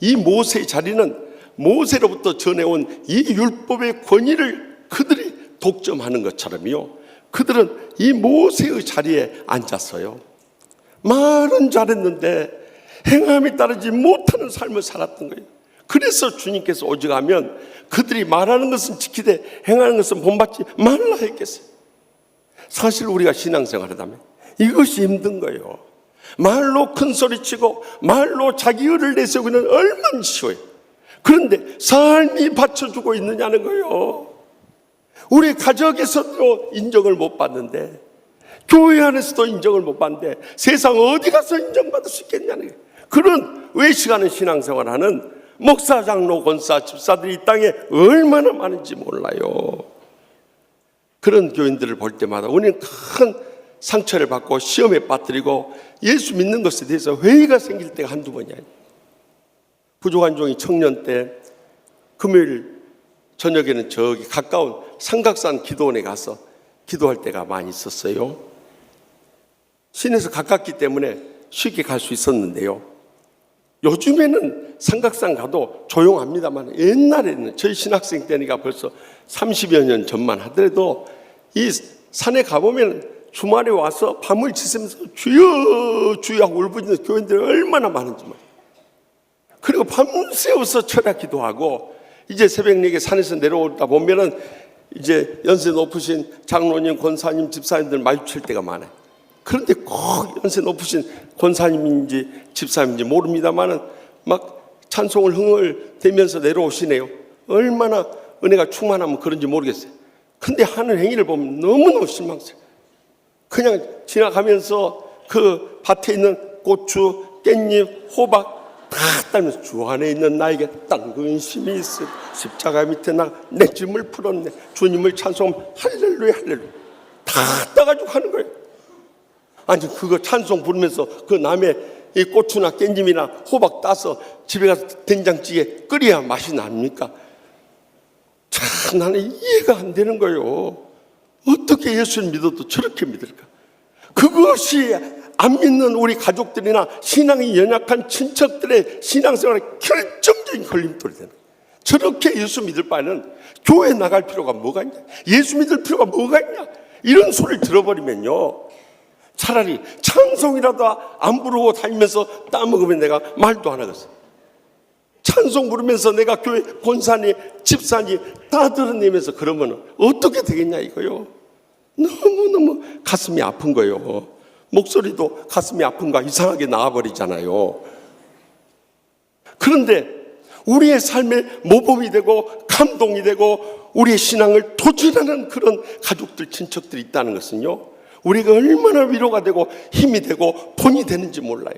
이 모세의 자리는 모세로부터 전해온 이 율법의 권위를 그들이 독점하는 것처럼요, 그들은 이 모세의 자리에 앉았어요. 말은 잘했는데 행함이 따르지 못하는 삶을 살았던 거예요. 그래서 주님께서 오직하면 그들이 말하는 것은 지키되 행하는 것은 본받지 말라 했겠어요. 사실 우리가 신앙생활을 하면 이것이 힘든 거예요. 말로 큰 소리치고 말로 자기 의를 내세우기는 얼마나 쉬워요. 그런데 삶이 받쳐주고 있느냐는 거예요. 우리 가정에서도 인정을 못 받는데, 교회 안에서도 인정을 못 받는데 세상 어디 가서 인정받을 수 있겠냐는 거예요. 그런 외식하는 신앙생활하는 목사, 장로, 권사, 집사들이 이 땅에 얼마나 많은지 몰라요. 그런 교인들을 볼 때마다 우리는 큰 상처를 받고 시험에 빠뜨리고 예수 믿는 것에 대해서 회의가 생길 때가 한두 번이 아니에요. 부족한 종이 청년 때 금요일 저녁에는 저기 가까운 삼각산 기도원에 가서 기도할 때가 많이 있었어요. 시내에서 가깝기 때문에 쉽게 갈 수 있었는데요, 요즘에는 삼각산 가도 조용합니다만 옛날에는 저희 신학생 때니까 벌써 30여 년 전만 하더라도 이 산에 가보면 주말에 와서 밤을 지새면서 주여 주여 하고 울부짖는 교인들이 얼마나 많은지 말이에요. 그리고 밤새워서 철야 기도하고 이제 새벽 4개 산에서 내려오다 보면은 이제 연세 높으신 장로님, 권사님, 집사님들 마주칠 때가 많아요. 그런데 꼭 연세 높으신 권사님인지 집사님인지 모릅니다만은 막 찬송을 흥얼대면서 내려오시네요. 얼마나 은혜가 충만하면 그런지 모르겠어요. 근데 하는 행위를 보면 너무너무 실망스러워요. 그냥 지나가면서 그 밭에 있는 고추, 깻잎, 호박 다 따면서 주 안에 있는 나에게 딴 근심이 있어. 십자가 밑에 내 짐을 풀었네. 주님을 찬송하면 할렐루야 할렐루야 다 따가지고 하는 거예요. 아니 그거 찬송 부르면서 그 남의 이 고추나 깻잎이나 호박 따서 집에 가서 된장찌개 끓여야 맛이 납니까? 참 나는 이해가 안 되는 거예요. 어떻게 예수를 믿어도 저렇게 믿을까? 그것이 안 믿는 우리 가족들이나 신앙이 연약한 친척들의 신앙생활에 결정적인 걸림돌이 되는 거예요. 저렇게 예수 믿을 바에는 교회 나갈 필요가 뭐가 있냐? 예수 믿을 필요가 뭐가 있냐? 이런 소리를 들어버리면요, 차라리 찬송이라도 안 부르고 다니면서 따먹으면 내가 말도 안 하겠어. 찬송 부르면서 내가 교회 권사니 집사니 다 드러내면서 그러면 어떻게 되겠냐 이거요. 너무너무 가슴이 아픈 거예요. 목소리도 가슴이 아픈가 이상하게 나와버리잖아요. 그런데 우리의 삶에 모범이 되고 감동이 되고 우리의 신앙을 도전하는 그런 가족들, 친척들이 있다는 것은요, 우리가 얼마나 위로가 되고 힘이 되고 본이 되는지 몰라요.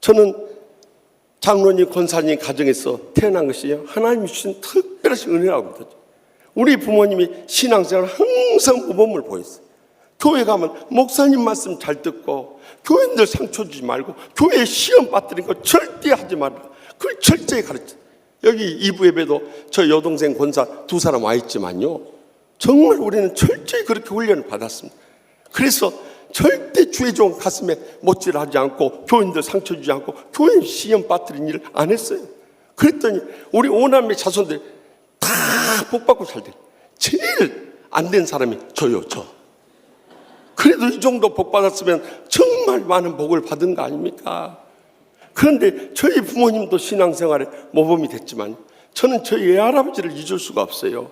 저는 장로님, 권사님 가정에서 태어난 것이 하나님이 주신 특별하신 은혜라고 믿어요. 우리 부모님이 신앙생활 항상 모범을 보였어요. 교회 가면 목사님 말씀 잘 듣고 교인들 상처 주지 말고 교회에 시험 빠뜨린 거 절대 하지 말라. 그걸 철저히 가르쳐. 여기 2부 예배도 저 여동생 권사 2사람 와 있지만요, 정말 우리는 철저히 그렇게 훈련을 받았습니다. 그래서 절대 주의 종 가슴에 못질하지 않고 교인들 상처 주지 않고 교인 시험 빠뜨린 일을 안 했어요. 그랬더니 우리 오남매 자손들 다 복 받고 잘 돼. 제일 안 된 사람이 저요, 저. 그래도 이 정도 복 받았으면 정말 많은 복을 받은 거 아닙니까? 그런데 저희 부모님도 신앙생활에 모범이 됐지만 저는 저희 외할아버지를 잊을 수가 없어요.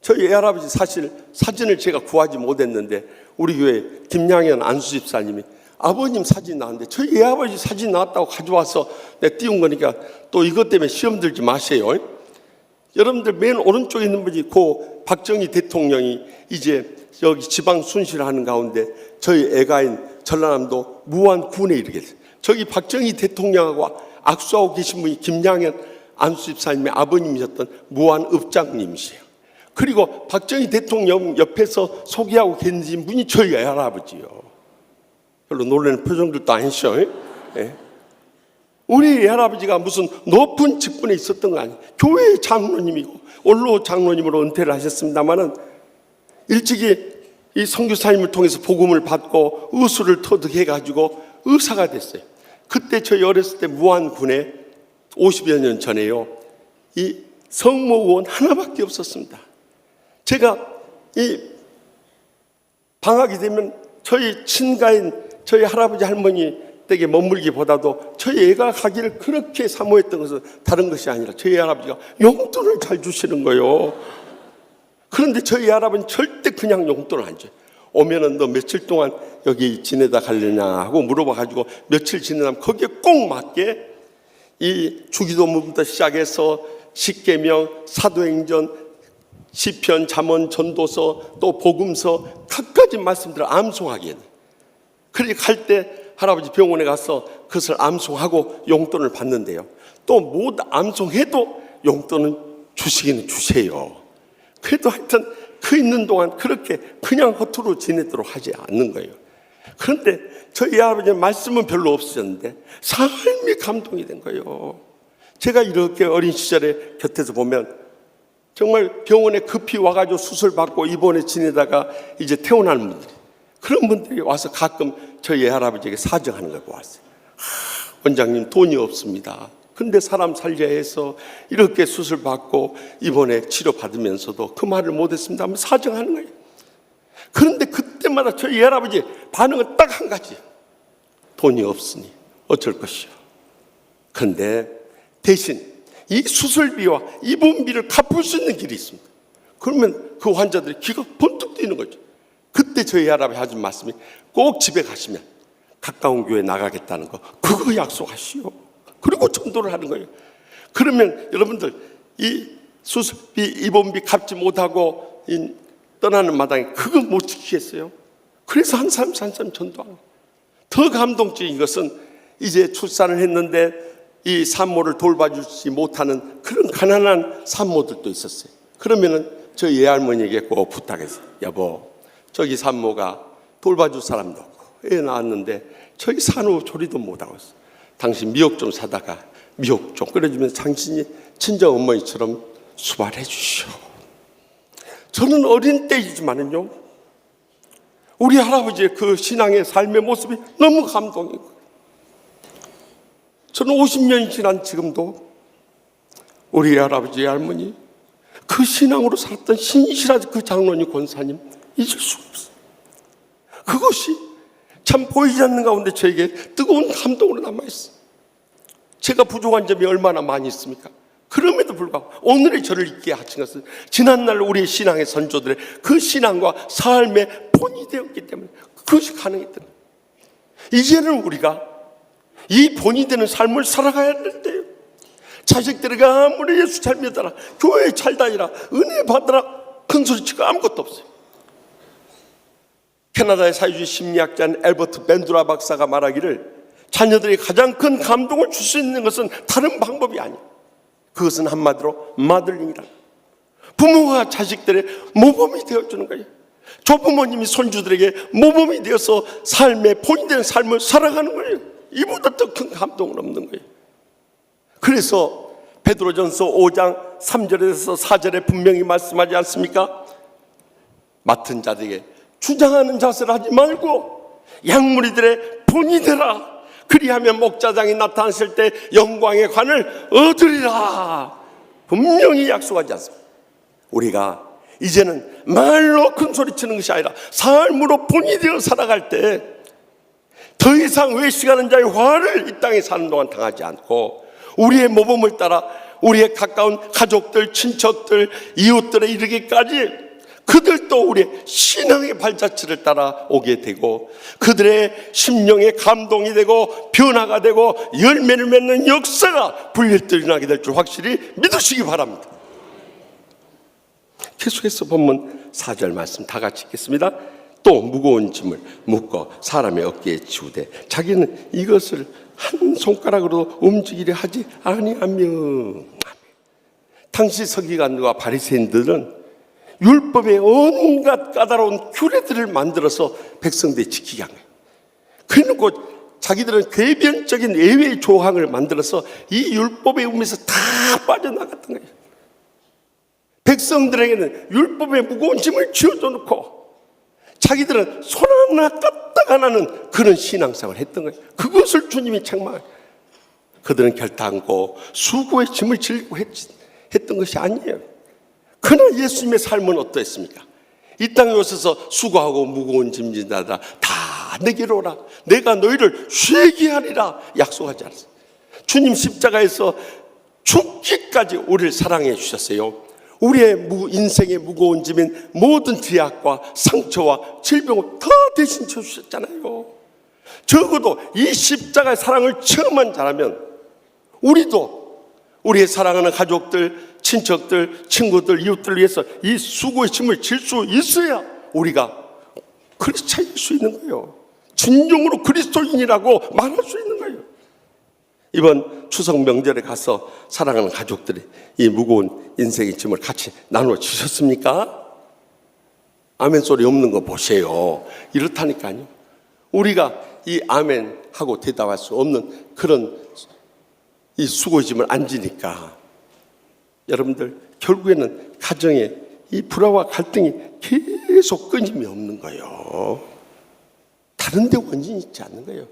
저희 외할아버지 사실 사진을 제가 구하지 못했는데 우리 교회 김양현 안수집사님이 아버님 사진 나왔는데 저희 외할아버지 사진 나왔다고 가져와서 내가 띄운 거니까 또 이것 때문에 시험 들지 마세요. 여러분들 맨 오른쪽에 있는 분이 고 박정희 대통령이 이제 여기 지방 순실하는 가운데 저희 애가인 전라남도 무안군에 이르게 됐어요. 저기 박정희 대통령하고 악수하고 계신 분이 김양현 안수집사님의 아버님이셨던 무안읍장님이세요. 그리고 박정희 대통령 옆에서 소개하고 계신 분이 저희 할아버지요. 별로 놀라는 표정들도 아니시죠? 예? 우리 할아버지가 무슨 높은 직분에 있었던 거 아니에요. 교회 장로님이고 원로 장로님으로 은퇴를 하셨습니다마는 일찍이 이 선교사님을 통해서 복음을 받고 의술을 터득해가지고 의사가 됐어요. 그때 저희 어렸을 때 무안군에 50여 년 전에요, 이 성모의원 하나밖에 없었습니다. 제가 이 방학이 되면 저희 친가인 저희 할아버지 할머니 댁에 머물기보다도 저희 애가 가기를 그렇게 사모했던 것은 다른 것이 아니라 저희 할아버지가 용돈을 잘 주시는 거예요. 그런데 저희 할아버지는 절대 그냥 용돈을 안 줘요. 오면은 너 며칠 동안 여기 지내다 갈려냐 하고 물어봐가지고 며칠 지내면 거기에 꼭 맞게 이 주기도문부터 시작해서 십계명, 사도행전, 시편, 잠언, 전도서, 또 복음서 갖가지 말씀들을 암송하게 해요. 그러니까 갈 때 할아버지 병원에 가서 그것을 암송하고 용돈을 받는데요, 또 못 암송해도 용돈은 주시기는 주세요. 그래도 하여튼 그 있는 동안 그렇게 그냥 허투루 지내도록 하지 않는 거예요. 그런데 저희 아버지는 말씀은 별로 없으셨는데 삶이 감동이 된 거예요. 제가 이렇게 어린 시절에 곁에서 보면 정말 병원에 급히 와가지고 수술받고 입원해 지내다가 이제 퇴원하는 분들이, 그런 분들이 와서 가끔 저희 할아버지에게 사정하는 걸 보았어요. 원장님 돈이 없습니다. 근데 사람 살려야 해서 이렇게 수술받고 입원해 치료받으면서도 그 말을 못했습니다 하면 사정하는 거예요. 그런데 그때마다 저희 할아버지 반응은 딱 한 가지, 돈이 없으니 어쩔 것이요. 그런데 대신 이 수술비와 입원비를 갚을 수 있는 길이 있습니다. 그러면 그 환자들이 귀가 번뜩 뜨이는 거죠. 그때 저희 할아버지 하신 말씀이 꼭 집에 가시면 가까운 교회 나가겠다는 거, 그거 약속하시오. 그리고 전도를 하는 거예요. 그러면 여러분들 이 수술비, 입원비 갚지 못하고 떠나는 마당에 그거 못 지키겠어요? 그래서 한 사람 전도하는 거예요. 더 감동적인 것은 이제 출산을 했는데 이 산모를 돌봐주지 못하는 그런 가난한 산모들도 있었어요. 그러면은 저희 외할머니에게 꼭 부탁했어요. 여보, 저기 산모가 돌봐줄 사람도 없고 애 낳았는데 저기 산후조리도 못하고 있어. 당신 미역 좀 사다가 미역 좀 끓여주면서 당신이 친정 어머니처럼 수발해 주시오. 저는 어린 때이지만은요, 우리 할아버지의 그 신앙의 삶의 모습이 너무 감동이고, 저는 50년이 지난 지금도 우리 할아버지, 할머니 그 신앙으로 살았던 신실한 그 장로님, 권사님 잊을 수가 없어요. 그것이 참 보이지 않는 가운데 저에게 뜨거운 감동으로 남아있어요. 제가 부족한 점이 얼마나 많이 있습니까? 그럼에도 불구하고 오늘의 저를 있게 하신 것은 지난날 우리의 신앙의 선조들의 그 신앙과 삶의 본이 되었기 때문에 그것이 가능했던 거예요. 이제는 우리가 이 본이 되는 삶을 살아가야 하는데요, 자식들에게 아무리 예수 잘 믿어라, 교회 잘 다니라, 은혜 받으라 큰 소리치고 아무것도 없어요. 캐나다의 사회주의 심리학자인 엘버트 벤두라 박사가 말하기를 자녀들이 가장 큰 감동을 줄 수 있는 것은 다른 방법이 아니에요. 그것은 한마디로 마들링이라, 부모가 자식들의 모범이 되어주는 거예요. 조부모님이 손주들에게 모범이 되어서 삶의 본이 되는 삶을 살아가는 거예요. 이보다 더 큰 감동은 없는 거예요. 그래서 베드로전서 5장 3절에서 4절에 분명히 말씀하지 않습니까? 맡은 자들에게 주장하는 자세를 하지 말고 양무리들의 본이 되라. 그리하면 목자장이 나타났을 때 영광의 관을 얻으리라. 분명히 약속하지 않습니까? 우리가 이제는 말로 큰 소리 치는 것이 아니라 삶으로 본이 되어 살아갈 때 더 이상 외식하는 자의 화를 이 땅에 사는 동안 당하지 않고 우리의 모범을 따라 우리의 가까운 가족들, 친척들, 이웃들에 이르기까지 그들도 우리의 신앙의 발자취를 따라 오게 되고 그들의 심령의 감동이 되고 변화가 되고 열매를 맺는 역사가 불릴듯 일어나게 될 줄 확실히 믿으시기 바랍니다. 계속해서 본문 4절 말씀 다 같이 읽겠습니다. 또 무거운 짐을 묶어 사람의 어깨에 지우되 자기는 이것을 한 손가락으로 움직이려 하지 아니하며. 당시 서기관들과 바리새인들은 율법의 온갖 까다로운 규례들을 만들어서 백성들이 지키게 한 거예요. 그래놓고 자기들은 궤변적인 예외 조항을 만들어서 이 율법의 의미에서 다 빠져나갔던 거예요. 백성들에게는 율법의 무거운 짐을 쥐어줘 놓고 자기들은 손 하나 까딱 안 하는 그런 신앙생활을 했던 거예요. 그것을 주님이 책망해요. 그들은 결단코 수고의 짐을 지고 했던 것이 아니에요. 그러나 예수님의 삶은 어떠했습니까? 이 땅에 오셔서 수고하고 무거운 짐 진 자들아 다 내게로 오라. 내가 너희를 쉬게 하리라 약속하지 않았어요. 주님 십자가에서 죽기까지 우리를 사랑해 주셨어요. 우리의 인생의 무거운 짐인 모든 죄악과 상처와 질병을 다 대신 져주셨잖아요. 적어도 이 십자가의 사랑을 체험한 자라면 우리도 우리의 사랑하는 가족들, 친척들, 친구들, 이웃들을 위해서 이 수고의 짐을 질 수 있어야 우리가 그리스도인일 수 있는 거예요. 진정으로 그리스도인이라고 말할 수 있는 거예요. 이번 추석 명절에 가서 사랑하는 가족들이 이 무거운 인생의 짐을 같이 나눠 주셨습니까? 아멘 소리 없는 거 보세요. 이렇다니까요. 우리가 이 아멘 하고 대답할 수 없는 그런 이 수고의 짐을 안 지니까 여러분들 결국에는 가정에 이 불화와 갈등이 계속 끊임이 없는 거예요. 다른 데 원인이 있지 않는 거예요.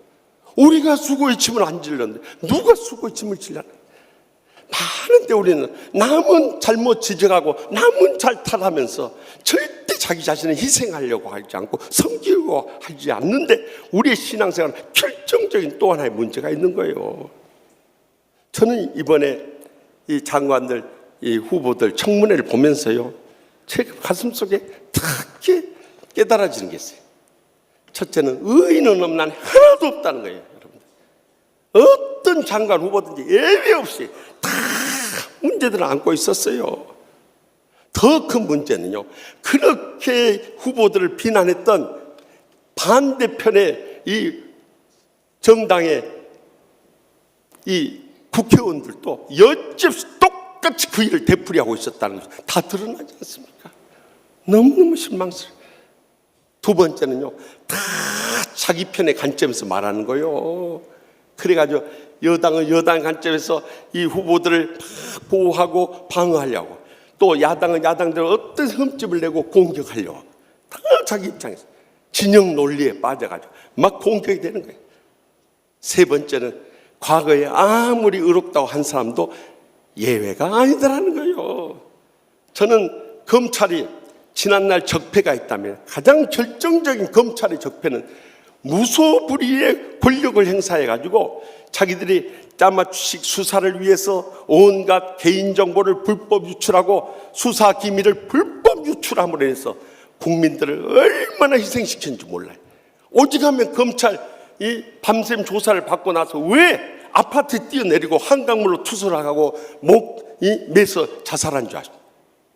우리가 수고의 짐을 안 질렀는데 누가 수고의 짐을 질렀나? 많은데 우리는 남은 잘못 지적하고 남은 잘 탓하면서 절대 자기 자신을 희생하려고 하지 않고 섬기려고 하지 않는데 우리의 신앙생활은 결정적인 또 하나의 문제가 있는 거예요. 저는 이번에 이 장관들, 이 후보들 청문회를 보면서요, 제 가슴속에 특히 깨달아지는 게 있어요. 첫째는 의인은 없는 한 하나도 없다는 거예요. 여러분들, 어떤 장관 후보든지 예외 없이 다 문제들을 안고 있었어요. 더 큰 문제는요, 그렇게 후보들을 비난했던 반대편의 이 정당의 이 국회의원들도 여지없이 똑같이 그 일을 되풀이하고 있었다는 것이 다 드러나지 않습니까? 너무너무 실망스러워요. 두 번째는요, 다 자기 편의 관점에서 말하는 거예요. 그래가지고 여당은 여당 관점에서 이 후보들을 막 보호하고 방어하려고, 또 야당은 야당대로 어떤 흠집을 내고 공격하려고, 다 자기 입장에서 진영 논리에 빠져가지고 막 공격이 되는 거예요. 세 번째는 과거에 아무리 의롭다고 한 사람도 예외가 아니더라는 거예요. 저는 검찰이 지난날 적폐가 있다면 가장 결정적인 검찰의 적폐는 무소불위의 권력을 행사해가지고 자기들이 짜맞추식 수사를 위해서 온갖 개인정보를 불법 유출하고 수사 기밀을 불법 유출함으로 해서 국민들을 얼마나 희생시켰는지 몰라요. 오직하면 검찰 이 밤샘 조사를 받고 나서 왜 아파트에 뛰어내리고 한강물로 투설하고 목이 매서 자살한 줄 아십니까?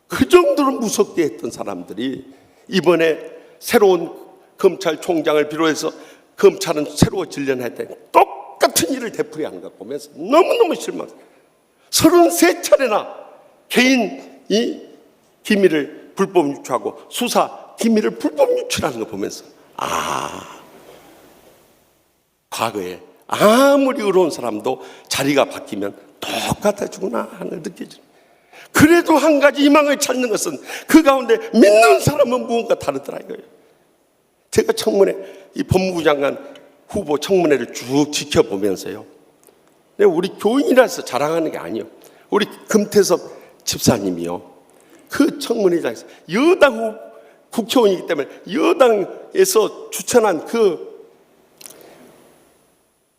그 정도로 무섭게 했던 사람들이 이번에 새로운 검찰총장을 비롯해서 검찰은 새로워지려나 했더니 똑같은 일을 되풀이하는 걸 보면서 너무너무 실망해요. 33차례나 개인 이 기밀을 불법 유출하고 수사 기밀을 불법 유출하는 걸 보면서 과거에 아무리 의로운 사람도 자리가 바뀌면 똑같아지구나 하는 걸 느껴집니다. 그래도 한 가지 희망을 찾는 것은 그 가운데 믿는 사람은 무언가 다르더라 이거예요. 제가 청문회, 이 법무부 장관 후보 청문회를 쭉 지켜보면서요, 우리 교인이라서 자랑하는 게 아니에요. 우리 금태섭 집사님이요, 그 청문회장에서 여당 국회의원이기 때문에 여당에서 추천한 그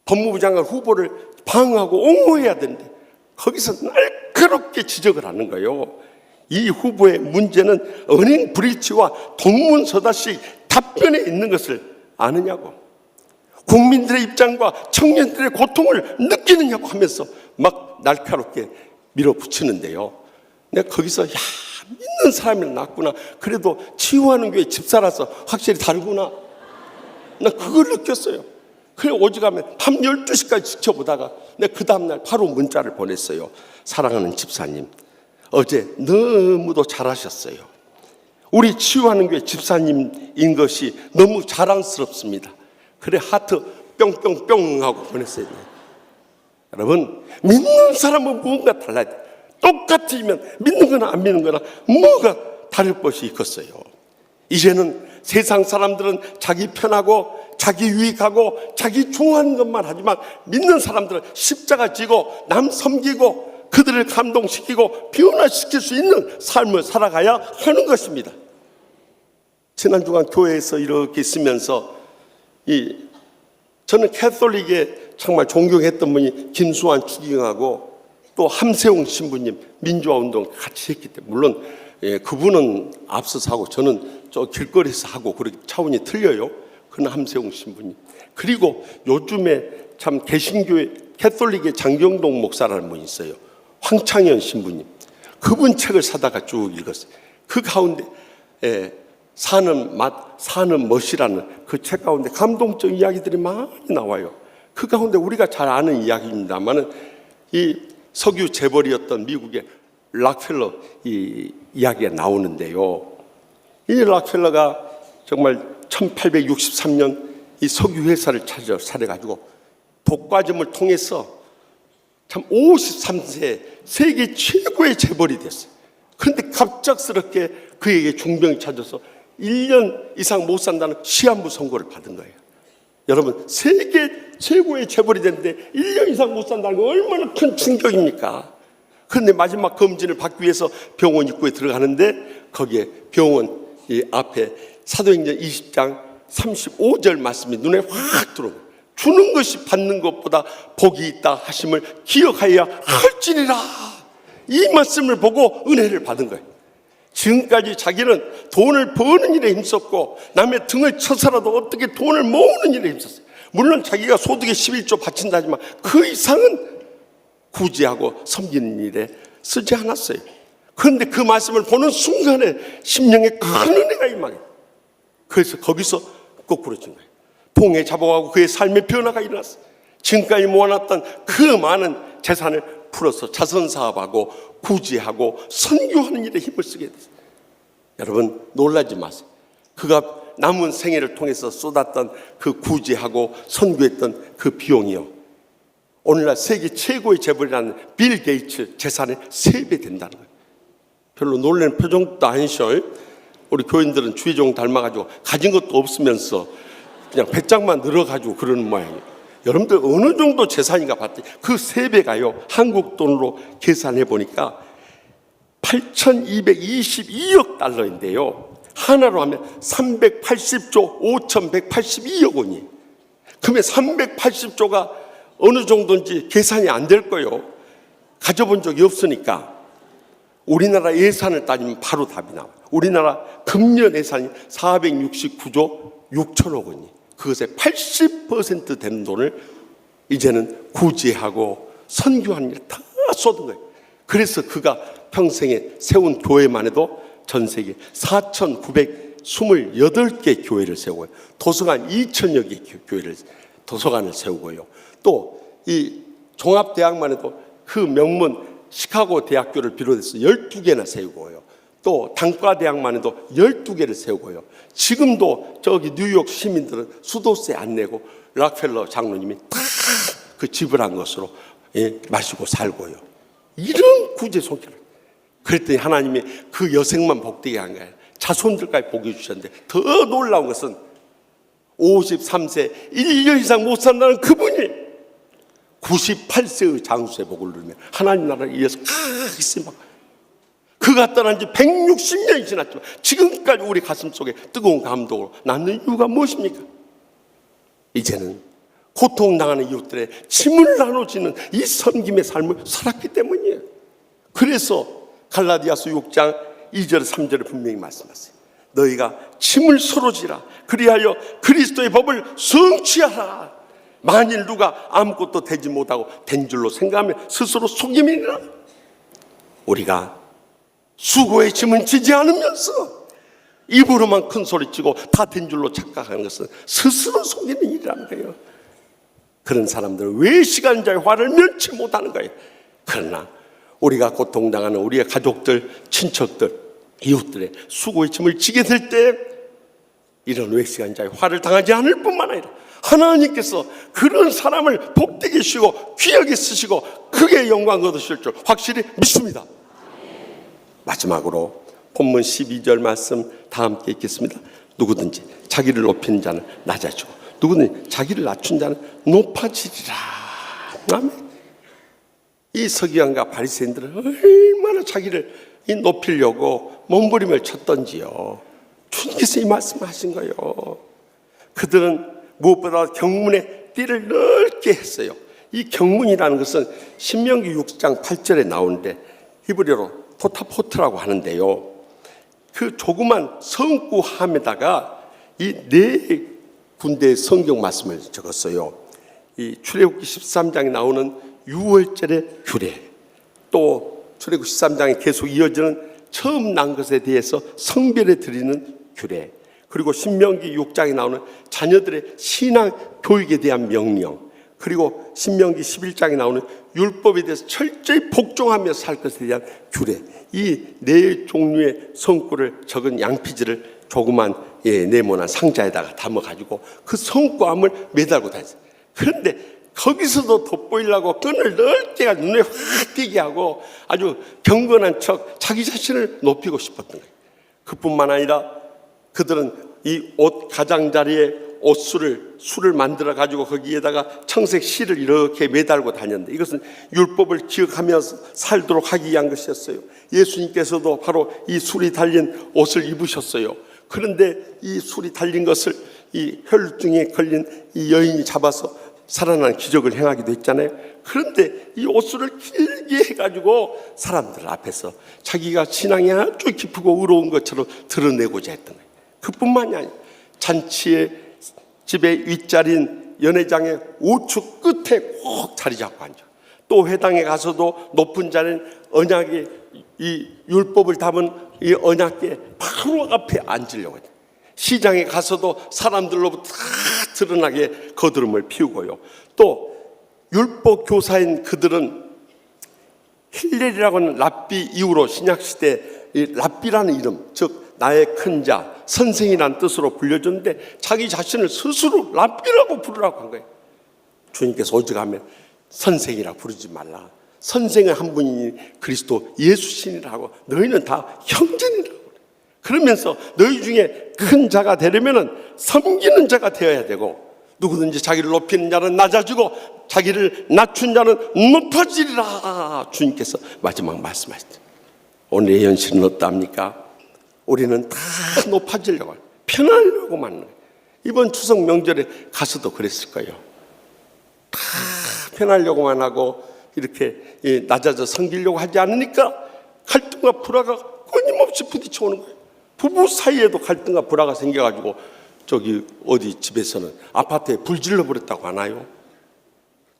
법무부 장관 후보를 방어하고 옹호해야 되는데 거기서 날카롭게 지적을 하는 거예요. 이 후보의 문제는 은행 브리치와 동문서답식 답변에 있는 것을 아느냐고, 국민들의 입장과 청년들의 고통을 느끼느냐고 하면서 막 날카롭게 밀어붙이는데요. 내가 거기서 믿는 사람이 낫구나, 그래도 치유하는 교회 집사라서 확실히 다르구나, 나 그걸 느꼈어요. 그래 오직하면 밤 12시까지 지켜보다가 내가 그 다음날 바로 문자를 보냈어요. 사랑하는 집사님, 어제 너무도 잘하셨어요. 우리 치유하는 교회 집사님인 것이 너무 자랑스럽습니다. 그래 하트 뿅뿅뿅 하고 보냈어요. 여러분, 믿는 사람은 무언가 달라야 돼. 똑같으면 믿는 거나 안 믿는 거나 뭐가 다를 것이 있겠어요. 이제는 세상 사람들은 자기 편하고 자기 유익하고 자기 좋아하는 것만 하지만 믿는 사람들은 십자가 지고 남 섬기고 그들을 감동시키고 변화시킬 수 있는 삶을 살아가야 하는 것입니다. 지난 주간 교회에서 이렇게 있으면서 저는 캐톨릭에 정말 존경했던 분이 김수환 추기경하고 또 함세웅 신부님 민주화운동 같이 했기 때문에, 물론 그분은 앞서서 하고 저는 저 길거리에서 하고 그렇게 차원이 틀려요. 그는 함세웅 신부님. 그리고 요즘에 참 개신교회 캐톨릭의 장경동 목사라는 분이 있어요. 황창현 신부님. 그분 책을 사다가 쭉 읽었어요. 그 가운데 사는 맛, 사는 멋이라는 그 책 가운데 감동적 이야기들이 많이 나와요. 그 가운데 우리가 잘 아는 이야기입니다만은 이 석유 재벌이었던 미국의 락펠러 이 이야기가 나오는데요. 이 락펠러가 정말 1863년 이 석유 회사를 차려가지고 독과점을 통해서 참 53세 세계 최고의 재벌이 됐어요. 그런데 갑작스럽게 그에게 중병이 찾아서 1년 이상 못 산다는 시한부 선고를 받은 거예요. 여러분, 세계 최고의 재벌이 됐는데 1년 이상 못 산다는 건 얼마나 큰 충격입니까? 그런데 마지막 검진을 받기 위해서 병원 입구에 들어가는데 거기에 병원 이 앞에 사도행전 20장 35절 말씀이 눈에 확 들어오고, 주는 것이 받는 것보다 복이 있다 하심을 기억하여야 할지니라, 이 말씀을 보고 은혜를 받은 거예요. 지금까지 자기는 돈을 버는 일에 힘썼고 남의 등을 쳐서라도 어떻게 돈을 모으는 일에 힘썼어요. 물론 자기가 소득의 11조 바친다 하지만 그 이상은 구제하고 섬기는 일에 쓰지 않았어요. 그런데 그 말씀을 보는 순간에 심령에 큰 은혜가 임하게, 그래서 거기서 거꾸로진 거예요. 통에 잡아가고 그의 삶의 변화가 일어났어요. 지금까지 모아놨던 그 많은 재산을 풀어서 자선 사업하고 구제하고 선교하는 일에 힘을 쓰게 됐어요. 여러분 놀라지 마세요. 그가 남은 생애를 통해서 쏟았던 그 구제하고 선교했던 그 비용이요, 오늘날 세계 최고의 재벌이라는 빌 게이츠 재산의 3배 된다는 거예요. 별로 놀라는 표정도 아니셔. 우리 교인들은 주의종 닮아가지고 가진 것도 없으면서 그냥 배짱만 늘어가지고 그러는 모양이에요. 여러분들 어느 정도 재산인가 봤더니 그 3배가요, 한국 돈으로 계산해 보니까 8,222억 달러인데요, 하나로 하면 380조 5,182억 원이. 그러면 380조가 어느 정도인지 계산이 안 될 거예요. 가져본 적이 없으니까. 우리나라 예산을 따지면 바로 답이 나와요. 우리나라 금년 예산이 469조 6천억 원이. 그것의 80% 되는 돈을 이제는 구제하고 선교하는 일 다 쏟은 거예요. 그래서 그가 평생에 세운 교회만 해도 전 세계 4,928개 교회를 세우고요, 도서관 2,000여 개 도서관을 세우고요, 또 이 종합대학만 해도 그 명문 시카고 대학교를 비롯해서 12개나 세우고요, 또 단과대학만 해도 12개를 세우고요, 지금도 저기 뉴욕 시민들은 수도세 안 내고 락펠러 장로님이 다 그 지불한 것으로 마시고 살고요. 이런 구제 손길을. 그랬더니 하나님이 그 여생만 복되게 한 거예요. 자손들까지 복해 주셨는데, 더 놀라운 것은 53세 1년 이상 못 산다는 그분이 98세의 장수의 복을 누리며 하나님 나라를 위해서 가겠습니다. 그가 떠난 지 160년이 지났지만 지금까지 우리 가슴 속에 뜨거운 감동으로 남는 이유가 무엇입니까? 이제는 고통당하는 이웃들의 짐을 나눠주는 이 섬김의 삶을 살았기 때문이에요. 그래서 갈라디아서 6장 2절 3절에 분명히 말씀하세요. 너희가 짐을 서로 지라. 그리하여 그리스도의 법을 성취하라. 만일 누가 아무것도 되지 못하고 된 줄로 생각하면 스스로 속임이니라. 우리가 수고의 짐은 지지 않으면서 입으로만 큰 소리치고 다 된 줄로 착각하는 것은 스스로 속이는 일이라는 거예요. 그런 사람들은 왜 시간자의 화를 면치 못하는 거예요. 그러나 우리가 고통당하는 우리의 가족들, 친척들, 이웃들의 수고의 짐을 지게 될 때 이런 외시간자의 화를 당하지 않을 뿐만 아니라 하나님께서 그런 사람을 복되게 쓰시고 귀하게 쓰시고 크게 영광 얻으실 줄 확실히 믿습니다. 마지막으로 본문 12절 말씀 다 함께 읽겠습니다. 누구든지 자기를 높이는 자는 낮아지고 누구든지 자기를 낮춘 자는 높아지리라. 아멘. 이 서기관과 바리새인들은 얼마나 자기를 높이려고 몸부림을 쳤던지요. 주님께서 이 말씀하신 거예요. 그들은 무엇보다 경문의 띠를 넓게 했어요. 이 경문이라는 것은 신명기 6장 8절에 나오는데 히브리어로 토타포트라고 하는데요, 그 조그만 성구함에다가 이 4군데의 성경 말씀을 적었어요. 이 출애굽기 13장에 나오는 6월절의 규례, 또 출애굽기 13장에 계속 이어지는 처음 난 것에 대해서 성별에 드리는 규례, 그리고 신명기 6장에 나오는 자녀들의 신앙 교육에 대한 명령, 그리고 신명기 11장에 나오는 율법에 대해서 철저히 복종하며 살 것에 대한 규례, 이 4종류의 성구를 적은 양피지를 조그만 네모난 상자에다가 담아가지고 그 성구함을 매달고 다녔어요. 그런데 거기서도 돋보이려고 끈을 넓게 눈에 확 띄게 하고 아주 경건한 척 자기 자신을 높이고 싶었던 거예요. 그뿐만 아니라 그들은 이 옷 가장자리에 술을 만들어 가지고 거기에다가 청색 실을 이렇게 매달고 다녔는데 이것은 율법을 기억하면서 살도록 하기 위한 것이었어요. 예수님께서도 바로 이 술이 달린 옷을 입으셨어요. 그런데 이 술이 달린 것을 이 혈루증에 걸린 이 여인이 잡아서 살아난 기적을 행하기도 했잖아요. 그런데 이 옷술을 길게 해가지고 사람들 앞에서 자기가 신앙이 아주 깊고 의로운 것처럼 드러내고자 했던 거예요. 그뿐만이 아니에요. 잔치의 집의 윗자리인 연회장의 우측 끝에 꼭 자리 잡고 앉아. 또 회당에 가서도 높은 자리는 언약의 이 율법을 담은 이 언약궤 바로 앞에 앉으려고 해요. 시장에 가서도 사람들로부터 다 드러나게 거드름을 피우고요. 또 율법 교사인 그들은 힐렐이라고 하는 랍비 이후로 신약시대 이 랍비라는 이름, 즉 나의 큰 자, 선생이라는 뜻으로 불려줬는데 자기 자신을 스스로 랍비라고 부르라고 한 거예요. 주님께서 오직하면 선생이라 부르지 말라. 선생은 한 분이니 그리스도 예수신이라고, 너희는 다 형제니라고. 그러면서 너희 중에 큰 자가 되려면 섬기는 자가 되어야 되고, 누구든지 자기를 높이는 자는 낮아지고 자기를 낮춘 자는 높아지리라. 주님께서 마지막 말씀하셨죠. 오늘의 현실은 어떠합니까? 우리는 다 높아지려고 해요. 편하려고만 해요. 이번 추석 명절에 가서도 그랬을 거예요. 다 편하려고만 하고 이렇게 낮아져 섬기려고 하지 않으니까 갈등과 불화가 끊임없이 부딪혀오는 거예요. 부부 사이에도 갈등과 불화가 생겨가지고 저기 어디 집에서는 아파트에 불 질러버렸다고 하나요?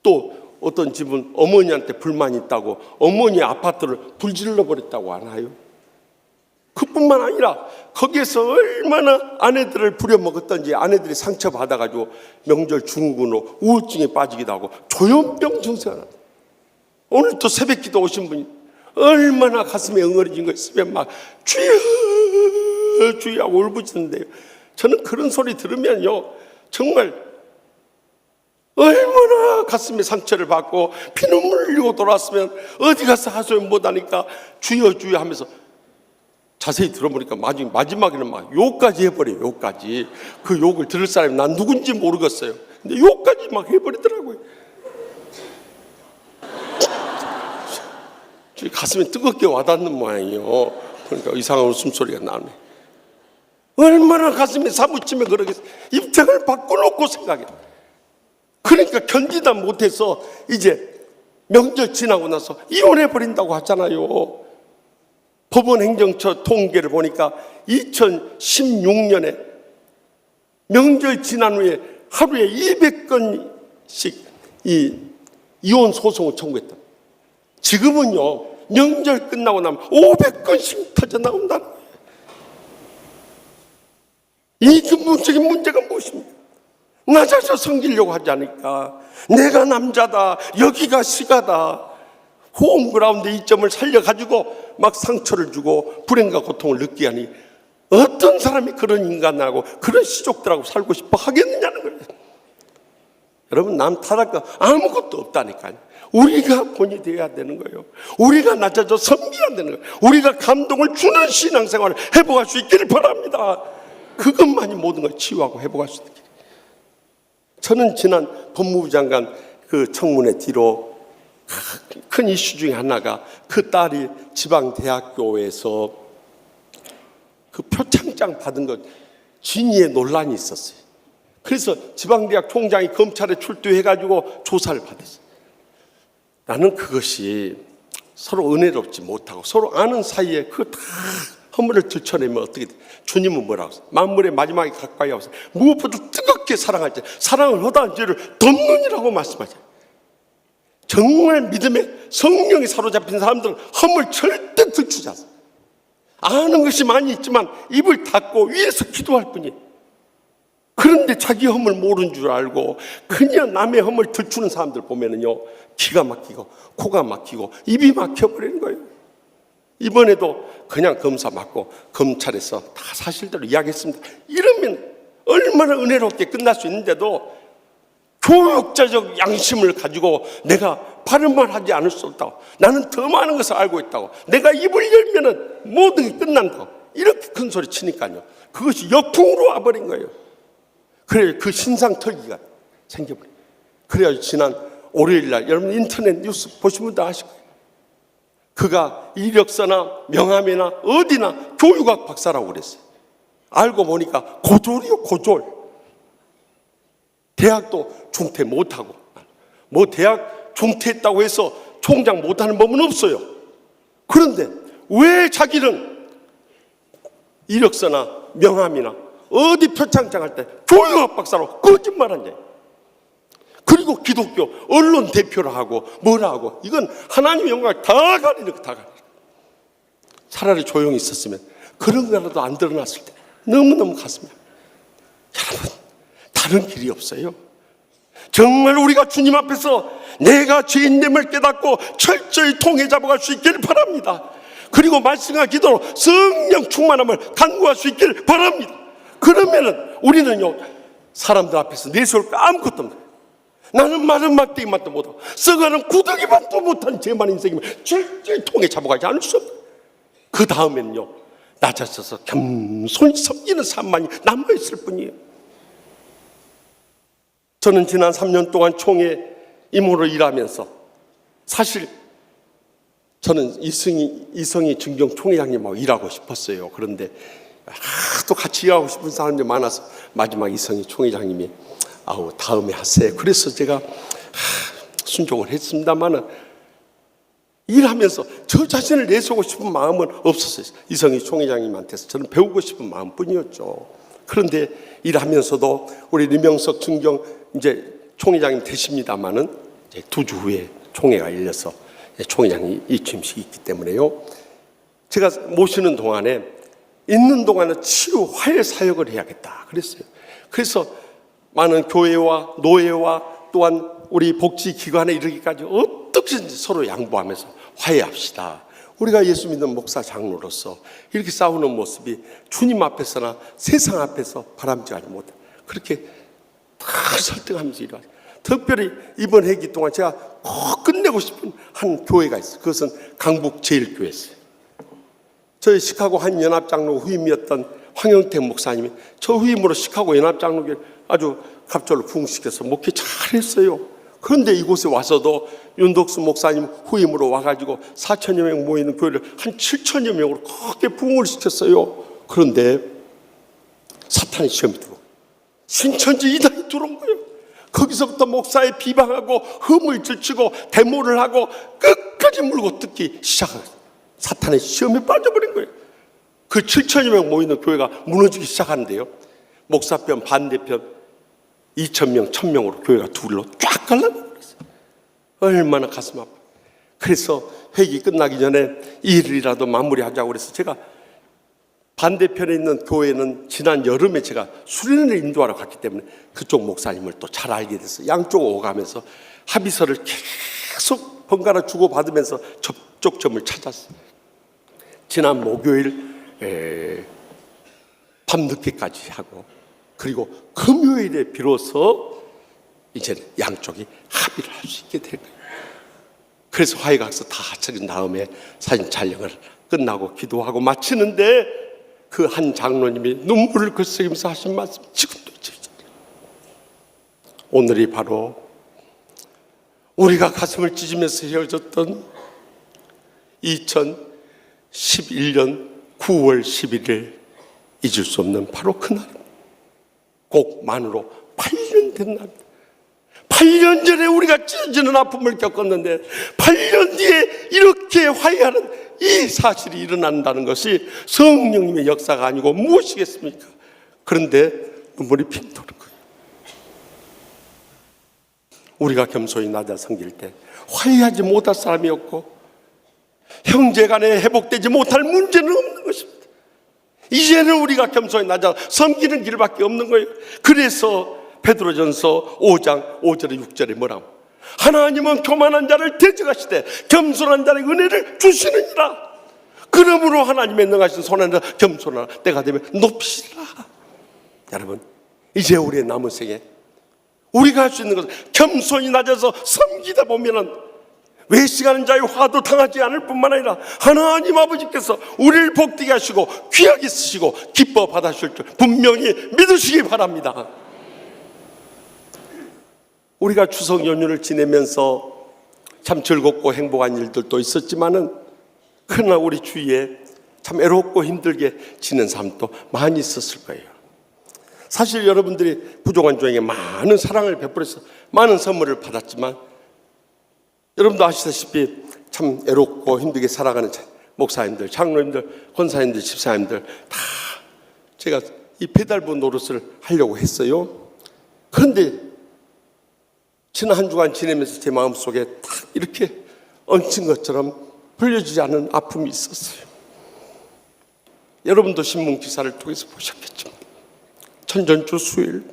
또 어떤 집은 어머니한테 불만이 있다고 어머니 아파트를 불 질러버렸다고 하나요? 그뿐만 아니라 거기에서 얼마나 아내들을 부려먹었던지 아내들이 상처받아가지고 명절 증후군으로 우울증에 빠지기도 하고 조현병 증세가 나요. 오늘 또 새벽기도 오신 분이 얼마나 가슴에 응어리진 거 있으면 막 주여 주여 하고 울부짖는데요. 저는 그런 소리 들으면요 정말 얼마나 가슴에 상처를 받고 피눈물 흘리고 돌아왔으면 어디 가서 하소연 못하니까 주여 주여 하면서 자세히 들어보니까 마지막에는 막 욕까지 해버려요. 욕까지. 그 욕을 들을 사람이 난 누군지 모르겠어요. 근데 욕까지 막 해버리더라고요. 가슴에 뜨겁게 와닿는 모양이에요. 그러니까 이상한 웃음소리가 나네. 얼마나 가슴에 사무치면 그러겠어요. 입장을 바꿔놓고 생각해. 그러니까 견디다 못해서 이제 명절 지나고 나서 이혼해버린다고 하잖아요. 법원 행정처 통계를 보니까 2016년에 명절 지난 후에 하루에 200건씩 이혼 소송을 청구했다. 지금은요 명절 끝나고 나면 500건씩 터져 나온다는 거예요. 이 근본적인 문제가 무엇입니까? 낮아져 섬기려고 하지 않을까? 내가 남자다, 여기가 시가다, 홈그라운드 이점을 살려가지고 막 상처를 주고 불행과 고통을 느끼게 하니 어떤 사람이 그런 인간하고 그런 시족들하고 살고 싶어 하겠느냐는 거예요. 여러분 남 탓할 거 아무것도 없다니까요. 우리가 본이 되어야 되는 거예요. 우리가 낮아져 섬겨야 되는 거예요. 우리가 감동을 주는 신앙생활을 회복할 수 있기를 바랍니다. 그것만이 모든 걸 치유하고 회복할 수 있기를. 저는 지난 법무부 장관 그 청문회 뒤로 큰 이슈 중에 하나가 그 딸이 지방대학교에서 그 표창장 받은 것 진위의 논란이 있었어요. 그래서 지방대학 총장이 검찰에 출두해가지고 조사를 받았어요. 나는 그것이 서로 은혜롭지 못하고 서로 아는 사이에 그 다 허물을 들춰내면 어떻게 돼? 주님은 뭐라고 했어요? 만물의 마지막에 가까이 와서 무엇보다 뜨겁게 사랑할 때 사랑을 허다한 죄를 덮느니라고 말씀하잖아요. 정말 믿음에 성령이 사로잡힌 사람들은 허물 절대 들추지 않습니다. 아는 것이 많이 있지만 입을 닫고 위에서 기도할 뿐이에요. 그런데 자기 허물 모르는 줄 알고 그냥 남의 허물 들추는 사람들 보면은요 기가 막히고 코가 막히고 입이 막혀버리는 거예요. 이번에도 그냥 검사 맞고 검찰에서 다 사실대로 이야기했습니다. 이러면 얼마나 은혜롭게 끝날 수 있는데도 교육자적 양심을 가지고 내가 바른 말 하지 않을 수 없다고, 나는 더 많은 것을 알고 있다고, 내가 입을 열면은 모든 게 끝난다고 이렇게 큰 소리 치니까요 그것이 역풍으로 와버린 거예요. 그래 그 신상 털기가 생겨버려요. 그래가지고 지난 월요일날 여러분 인터넷 뉴스 보신 분들 아실 거예요. 그가 이력서나 명함이나 어디나 교육학 박사라고 그랬어요. 알고 보니까 고졸이요 고졸. 대학도 중퇴 못하고 뭐 대학 중퇴했다고 해서 총장 못하는 법은 없어요. 그런데 왜 자기는 이력서나 명함이나 어디 표창장 할 때 교육학 박사로 거짓말하냐. 그리고 기독교 언론 대표를 하고 뭐라 하고 이건 하나님의 영광을 다 가리는 거 다 가리는 거. 차라리 조용히 있었으면 그런 거라도 안 드러났을 때 너무너무 가슴이 아파요. 여러분 다른 길이 없어요. 정말 우리가 주님 앞에서 내가 죄인됨을 깨닫고 철저히 통해 잡아갈 수 있기를 바랍니다. 그리고 말씀과 기도로 성령 충만함을 간구할 수 있기를 바랍니다. 그러면은 우리는요, 사람들 앞에서 내세울 거 아무것도 없는 거예요. 나는 마른 막대기 맛도 못하고 썩어가는 구더기 맛도 못한 죄만 인생이면 철저히 통해 잡아가지 않을 수 없어요. 그 다음에는요, 낮아져서 겸손히 섬기는 삶만이 남아있을 뿐이에요. 저는 지난 3년 동안 총회 임무로 일하면서 사실 저는 이성희 중경 총회장님하고 일하고 싶었어요. 그런데 또 같이 일하고 싶은 사람들이 많아서 마지막 이성희 총회장님이 다음에 하세요. 그래서 제가 순종을 했습니다만은 일하면서 저 자신을 내세우고 싶은 마음은 없었어요. 이성희 총회장님한테서 저는 배우고 싶은 마음뿐이었죠. 그런데 일하면서도 우리 류명석 중경 이제 총회장님 되십니다만은 이제 2주 후에 총회가 열려서 총회장이 입침식이 있기 때문에요. 제가 모시는 동안에 있는 동안에 치유 화해 사역을 해야겠다 그랬어요. 그래서 많은 교회와 노예와 또한 우리 복지기관에 이르기까지 어떻게든지 서로 양보하면서 화해합시다. 우리가 예수 믿는 목사 장로로서 이렇게 싸우는 모습이 주님 앞에서나 세상 앞에서 바람직하지 못해. 그렇게 다 설득하면서 일어나요. 특별히 이번 회기 동안 제가 꼭 끝내고 싶은 한 교회가 있어요. 그것은 강북제일교회였어요. 저희 시카고 한 연합장로 후임이었던 황영택 목사님이 저 후임으로 시카고 연합장로교회를 아주 갑절로 부흥시켜서 목회 잘했어요. 그런데 이곳에 와서도 윤덕수 목사님 후임으로 와가지고 4천여 명 모이는 교회를 한 7천여 명으로 크게 부흥을 시켰어요. 그런데 사탄의 시험이 들어오고 신천지 이단이 들어온 거예요. 거기서부터 목사의 비방하고 흠을 들치고 데모를 하고 끝까지 물고 뜯기 시작하고 사탄의 시험에 빠져버린 거예요. 그 7천여 명 모이는 교회가 무너지기 시작하는데요, 목사편 반대편 2,000명, 1,000명으로 교회가 둘로 쫙 갈라버렸어요. 얼마나 가슴 아파요. 그래서 회기 끝나기 전에 이 일이라도 마무리하자고 그래서 제가 반대편에 있는 교회는 지난 여름에 제가 수련회를 인도하러 갔기 때문에 그쪽 목사님을 또 잘 알게 돼서 양쪽 오가면서 합의서를 계속 번갈아 주고받으면서 접촉점을 찾았어요. 지난 목요일 밤늦게까지 하고 그리고 금요일에 비로소 이제 양쪽이 합의를 할 수 있게 될 거예요. 그래서 화해각서 다 찾은 다음에 사진 촬영을 끝나고 기도하고 마치는데 그 한 장로님이 눈물을 글썽이면서 하신 말씀 지금도 잊혀지잖아요. 오늘이 바로 우리가 가슴을 찢으면서 헤어졌던 2011년 9월 11일 잊을 수 없는 바로 그날입니다. 꼭 만으로 8년 된 날입니다. 8년 전에 우리가 찢어지는 아픔을 겪었는데 8년 뒤에 이렇게 화해하는 이 사실이 일어난다는 것이 성령님의 역사가 아니고 무엇이겠습니까? 그런데 눈물이 핑 도는 거예요. 우리가 겸손히 낮아 섬길 때 화해하지 못할 사람이 없고 형제간에 회복되지 못할 문제는 없는 것입니다. 이제는 우리가 겸손히 낮아 섬기는 길밖에 없는 거예요. 그래서 베드로전서 5장 5절에 6절에 뭐라고? 하나님은 교만한 자를 대적하시되 겸손한 자에게 은혜를 주시느니라. 그러므로 하나님의 능하신 손안에 겸손하라. 때가 되면 높이시라. 여러분, 이제 우리의 남은 생에 우리가 할 수 있는 것은 겸손히 낮아서 섬기다 보면은 외식하는 자의 화도 당하지 않을 뿐만 아니라 하나님 아버지께서 우리를 복되게 하시고 귀하게 쓰시고 기뻐 받아주실 줄 분명히 믿으시기 바랍니다. 우리가 추석 연휴를 지내면서 참 즐겁고 행복한 일들도 있었지만은 그러나 우리 주위에 참 애롭고 힘들게 지낸 사람도 많이 있었을 거예요. 사실 여러분들이 부족한 종에게 많은 사랑을 베풀어서 많은 선물을 받았지만 여러분도 아시다시피 참 애롭고 힘들게 살아가는 목사님들, 장로님들, 권사님들, 집사님들 다 제가 이 배달부 노릇을 하려고 했어요. 그런데 지난 한 주간 지내면서 제 마음속에 딱 이렇게 얹힌 것처럼 풀려지지 않은 아픔이 있었어요. 여러분도 신문 기사를 통해서 보셨겠죠. 천전주 수요일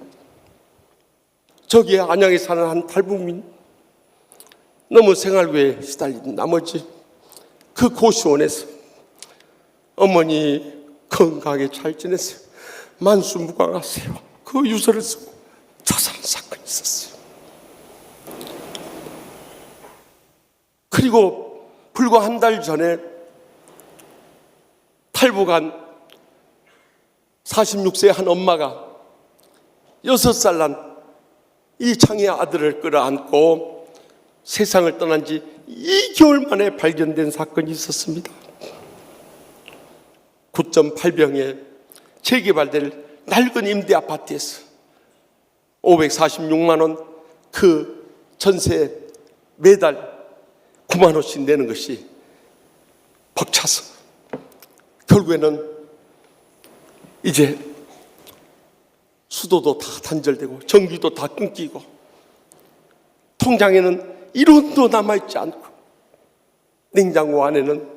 저기에 안양에 사는 한 탈북민, 너무 생활고에 시달린 나머지 그 고시원에서 어머니 건강하게 잘 지내세요, 만수무강하세요, 그 유서를 쓰고 자살한 사건이 있었어요. 그리고 불과 한 달 전에 탈북한 46세 한 엄마가 6살 난 이 장애 아들을 끌어안고 세상을 떠난 지 2개월 만에 발견된 사건이 있었습니다. 9.8평에 재개발될 낡은 임대 아파트에서 546만 원 그 전세 매달 9만 원씩 내는 것이 벅차서 결국에는 이제 수도도 다 단절되고 전기도 다 끊기고 통장에는 1원도 남아있지 않고 냉장고 안에는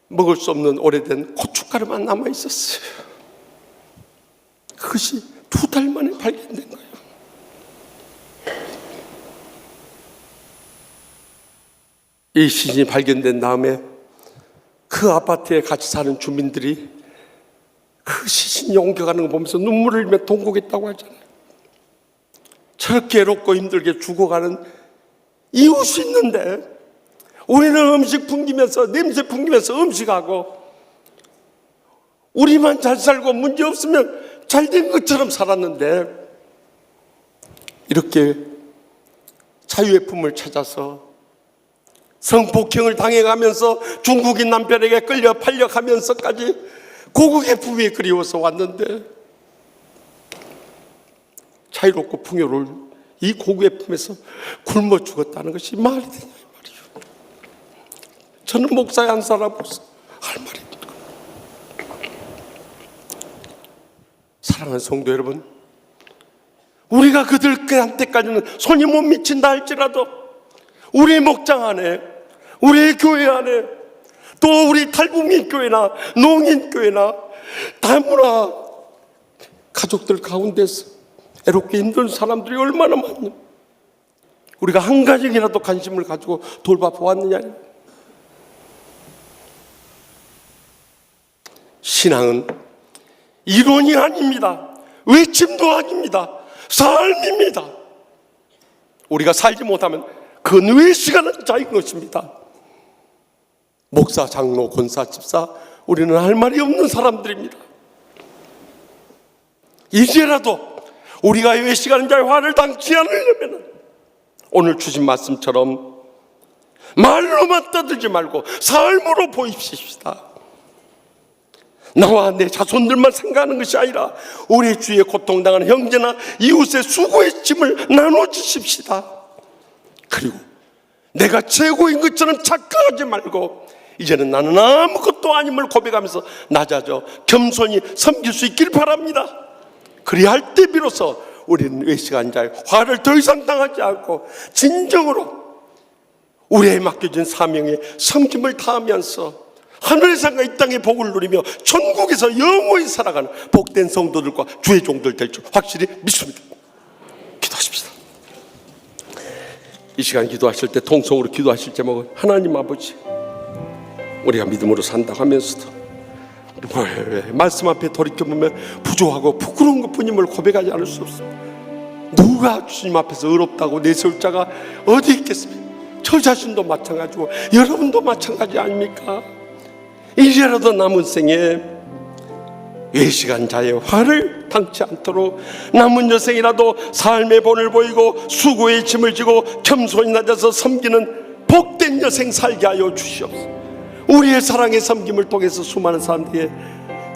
먹을 수 없는 오래된 고춧가루만 남아있었어요. 그것이 2달 만에 발견된 거예요. 이 시신이 발견된 다음에 그 아파트에 같이 사는 주민들이 그 시신이 옮겨가는 거 보면서 눈물을 흘리며 통곡했다고 하잖아요. 저렇게 외롭고 힘들게 죽어가는 이웃이 있는데 우리는 음식 풍기면서 냄새 풍기면서 음식하고 우리만 잘 살고 문제 없으면 잘된 것처럼 살았는데 이렇게 자유의 품을 찾아서 성폭행을 당해가면서 중국인 남편에게 끌려 팔려가면서까지 고국의 품이 그리워서 왔는데 자유롭고 풍요로울 이 고국의 품에서 굶어 죽었다는 것이 말이 되냐 이 말이에요. 저는 목사의 한 사람으로서 할 말이 있는 거예요. 사랑하는 성도 여러분, 우리가 그들한테까지는 손이 못 미친다 할지라도 우리 목장 안에, 우리 교회 안에, 또 우리 탈북민 교회나 농인 교회나 다문화 가족들 가운데서 애롭게 힘든 사람들이 얼마나 많냐. 우리가 한 가정이라도 관심을 가지고 돌봐보았느냐. 신앙은 이론이 아닙니다. 외침도 아닙니다. 삶입니다. 우리가 살지 못하면 그건 외식하는 자인 것입니다. 목사, 장로, 권사, 집사, 우리는 할 말이 없는 사람들입니다. 이제라도 우리가 외식하는 자의 화를 당치 않으려면 오늘 주신 말씀처럼 말로만 떠들지 말고 삶으로 보입시다. 나와 내 자손들만 생각하는 것이 아니라 우리 주위에 고통당하는 형제나 이웃의 수고의 짐을 나눠주십시다. 그리고 내가 최고인 것처럼 착각하지 말고 이제는 나는 아무것도 아님을 고백하면서 낮아져 겸손히 섬길 수 있길 바랍니다. 그리할 때 비로소 우리는 외식한 자의 화를 더 이상 당하지 않고 진정으로 우리에게 맡겨진 사명에 섬김을 다하면서 하늘의 상과 이 땅의 복을 누리며 천국에서 영원히 살아가는 복된 성도들과 주의 종들 될 줄 확실히 믿습니다. 기도하십시다. 이 시간 기도하실 때 통성으로 기도하실 제목은 하나님 아버지, 우리가 믿음으로 산다 하면서도 말씀 앞에 돌이켜보면 부족하고 부끄러운 것뿐임을 고백하지 않을 수 없습니다. 누가 주님 앞에서 의롭다고 내세울 자가 어디 있겠습니까? 저 자신도 마찬가지고 여러분도 마찬가지 아닙니까? 이제라도 남은 생에 외식한 자의 화를 당치 않도록 남은 여생이라도 삶의 본을 보이고 수고의 짐을 지고 겸손히 낮아서 섬기는 복된 여생 살게 하여 주시옵소서. 우리의 사랑의 섬김을 통해서 수많은 사람들에게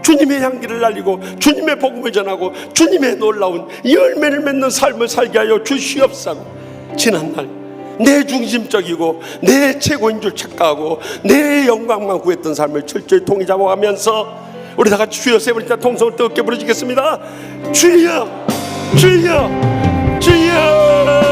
주님의 향기를 날리고 주님의 복음을 전하고 주님의 놀라운 열매를 맺는 삶을 살게 하여 주시옵소서. 지난날 내 중심적이고 내 최고인 줄 착각하고 내 영광만 구했던 삶을 철저히 통해 잡아가면서 우리 다 같이 주여 세 번째 통성을 뜨겁게 부르시겠습니다. 주여 주여 주여.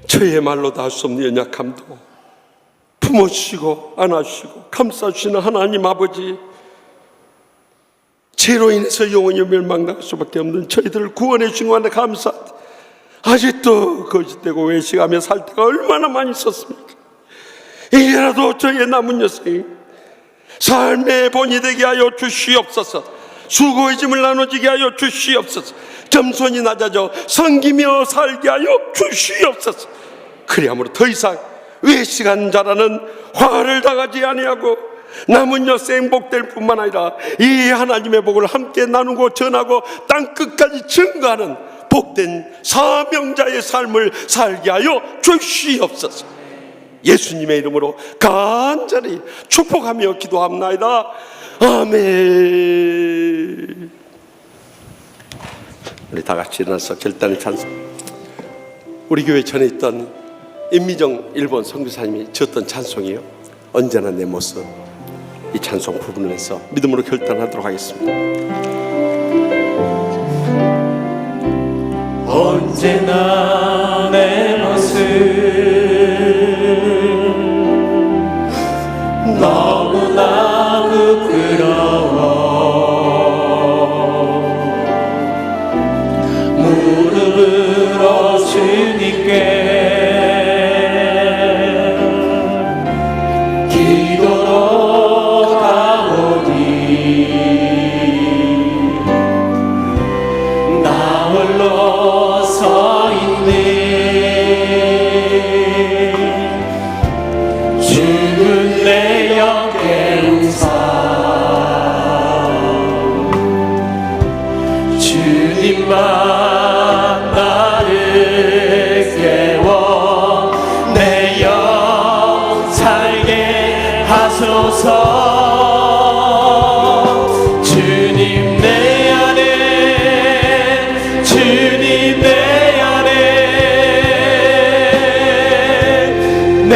저의 말로 다 할 수 없는 연약함도 품어주시고 안아주시고 감싸주시는 하나님 아버지, 죄로 인해서 영원히 멸망당할 수밖에 없는 저희들을 구원해 주신 것에 감사합니다. 아직도 거짓되고 외식하며 살 때가 얼마나 많이 있었습니까? 이제라도 저희의 남은 여생이 삶의 본이 되게 하여 주시옵소서. 수고의 짐을 나눠지게 하여 주시옵소서. 겸손히 낮아져 섬기며 살게 하여 주시옵소서. 그리함으로 더 이상 외식한 자라는 화를 당하지 아니하고 남은 여생 행복될 뿐만 아니라 이 하나님의 복을 함께 나누고 전하고 땅끝까지 증거하는 복된 사명자의 삶을 살게 하여 주시옵소서. 예수님의 이름으로 간절히 축복하며 기도합나이다. 아멘. 우리 다 같이 일어나서 결단의 찬송. 우리 교회 전에 있던 임미정 일본 선교사님이 지었던 찬송이요, 언제나 내 모습. 이 찬송 부분에서 믿음으로 결단하도록 하겠습니다. 언제나 내 모습 너무나 부끄러워 무릎으로 주님께 기도로 가오니 나 홀로 서 있네. 죽은 내 영 깨우사 주님만 나를 깨워 내 영 살게 하소서. 주님 내 안에 주님 내 안에 내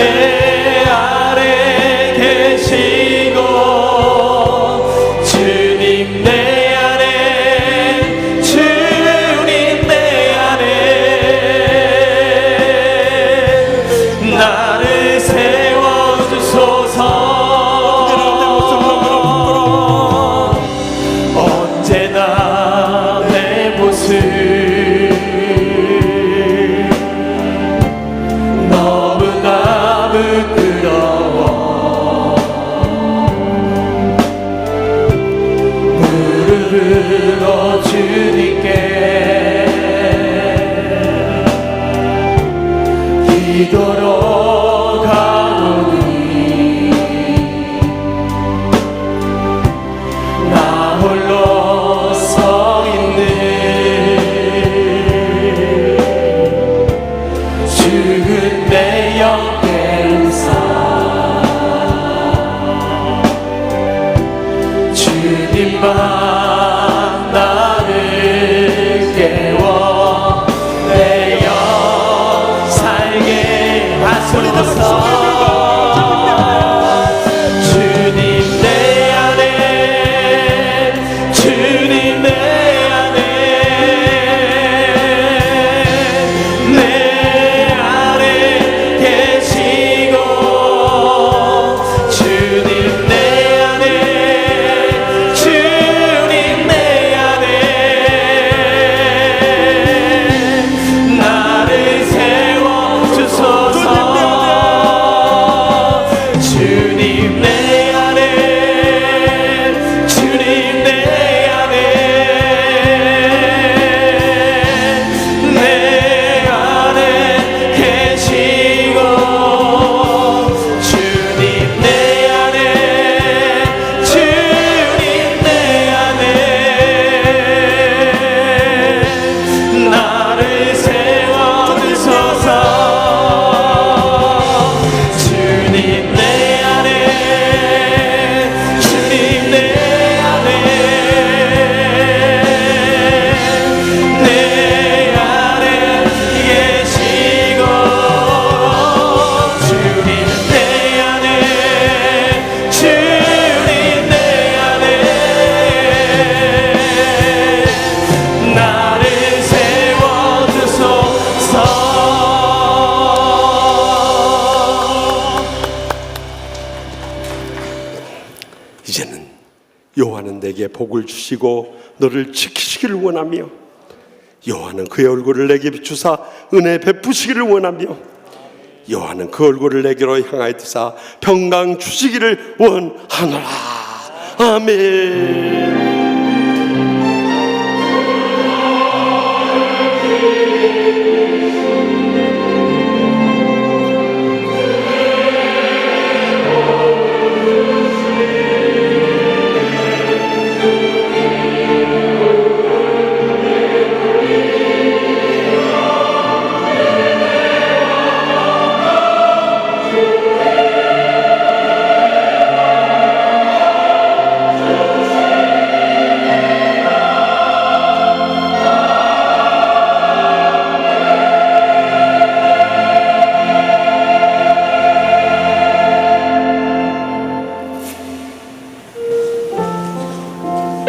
안에 계시고 주님 내 안에 주님 내 안에 나를 세워주소서. 언제나 내 모습 너무나 부끄러워 무릎으로 주님께 기도로 가오니 나 홀로 서 있는 죽은 내 영 깨우사 주님만 나를 깨워 내 영 살게 하소서. 주님 내 안에 주님 내 안에 내 안에 계시고 주님 내 안에 주님 내 안에 나를 세워주소서. 주님 내 안에 주님 내 안에 복을 주시고 너를 지키시기를 원하며 여호와는 그의 얼굴을 내게 비추사 은혜 베푸시기를 원하며 여호와는 그 얼굴을 내게로 향하여 드사 평강 주시기를 원하노라. 아멘.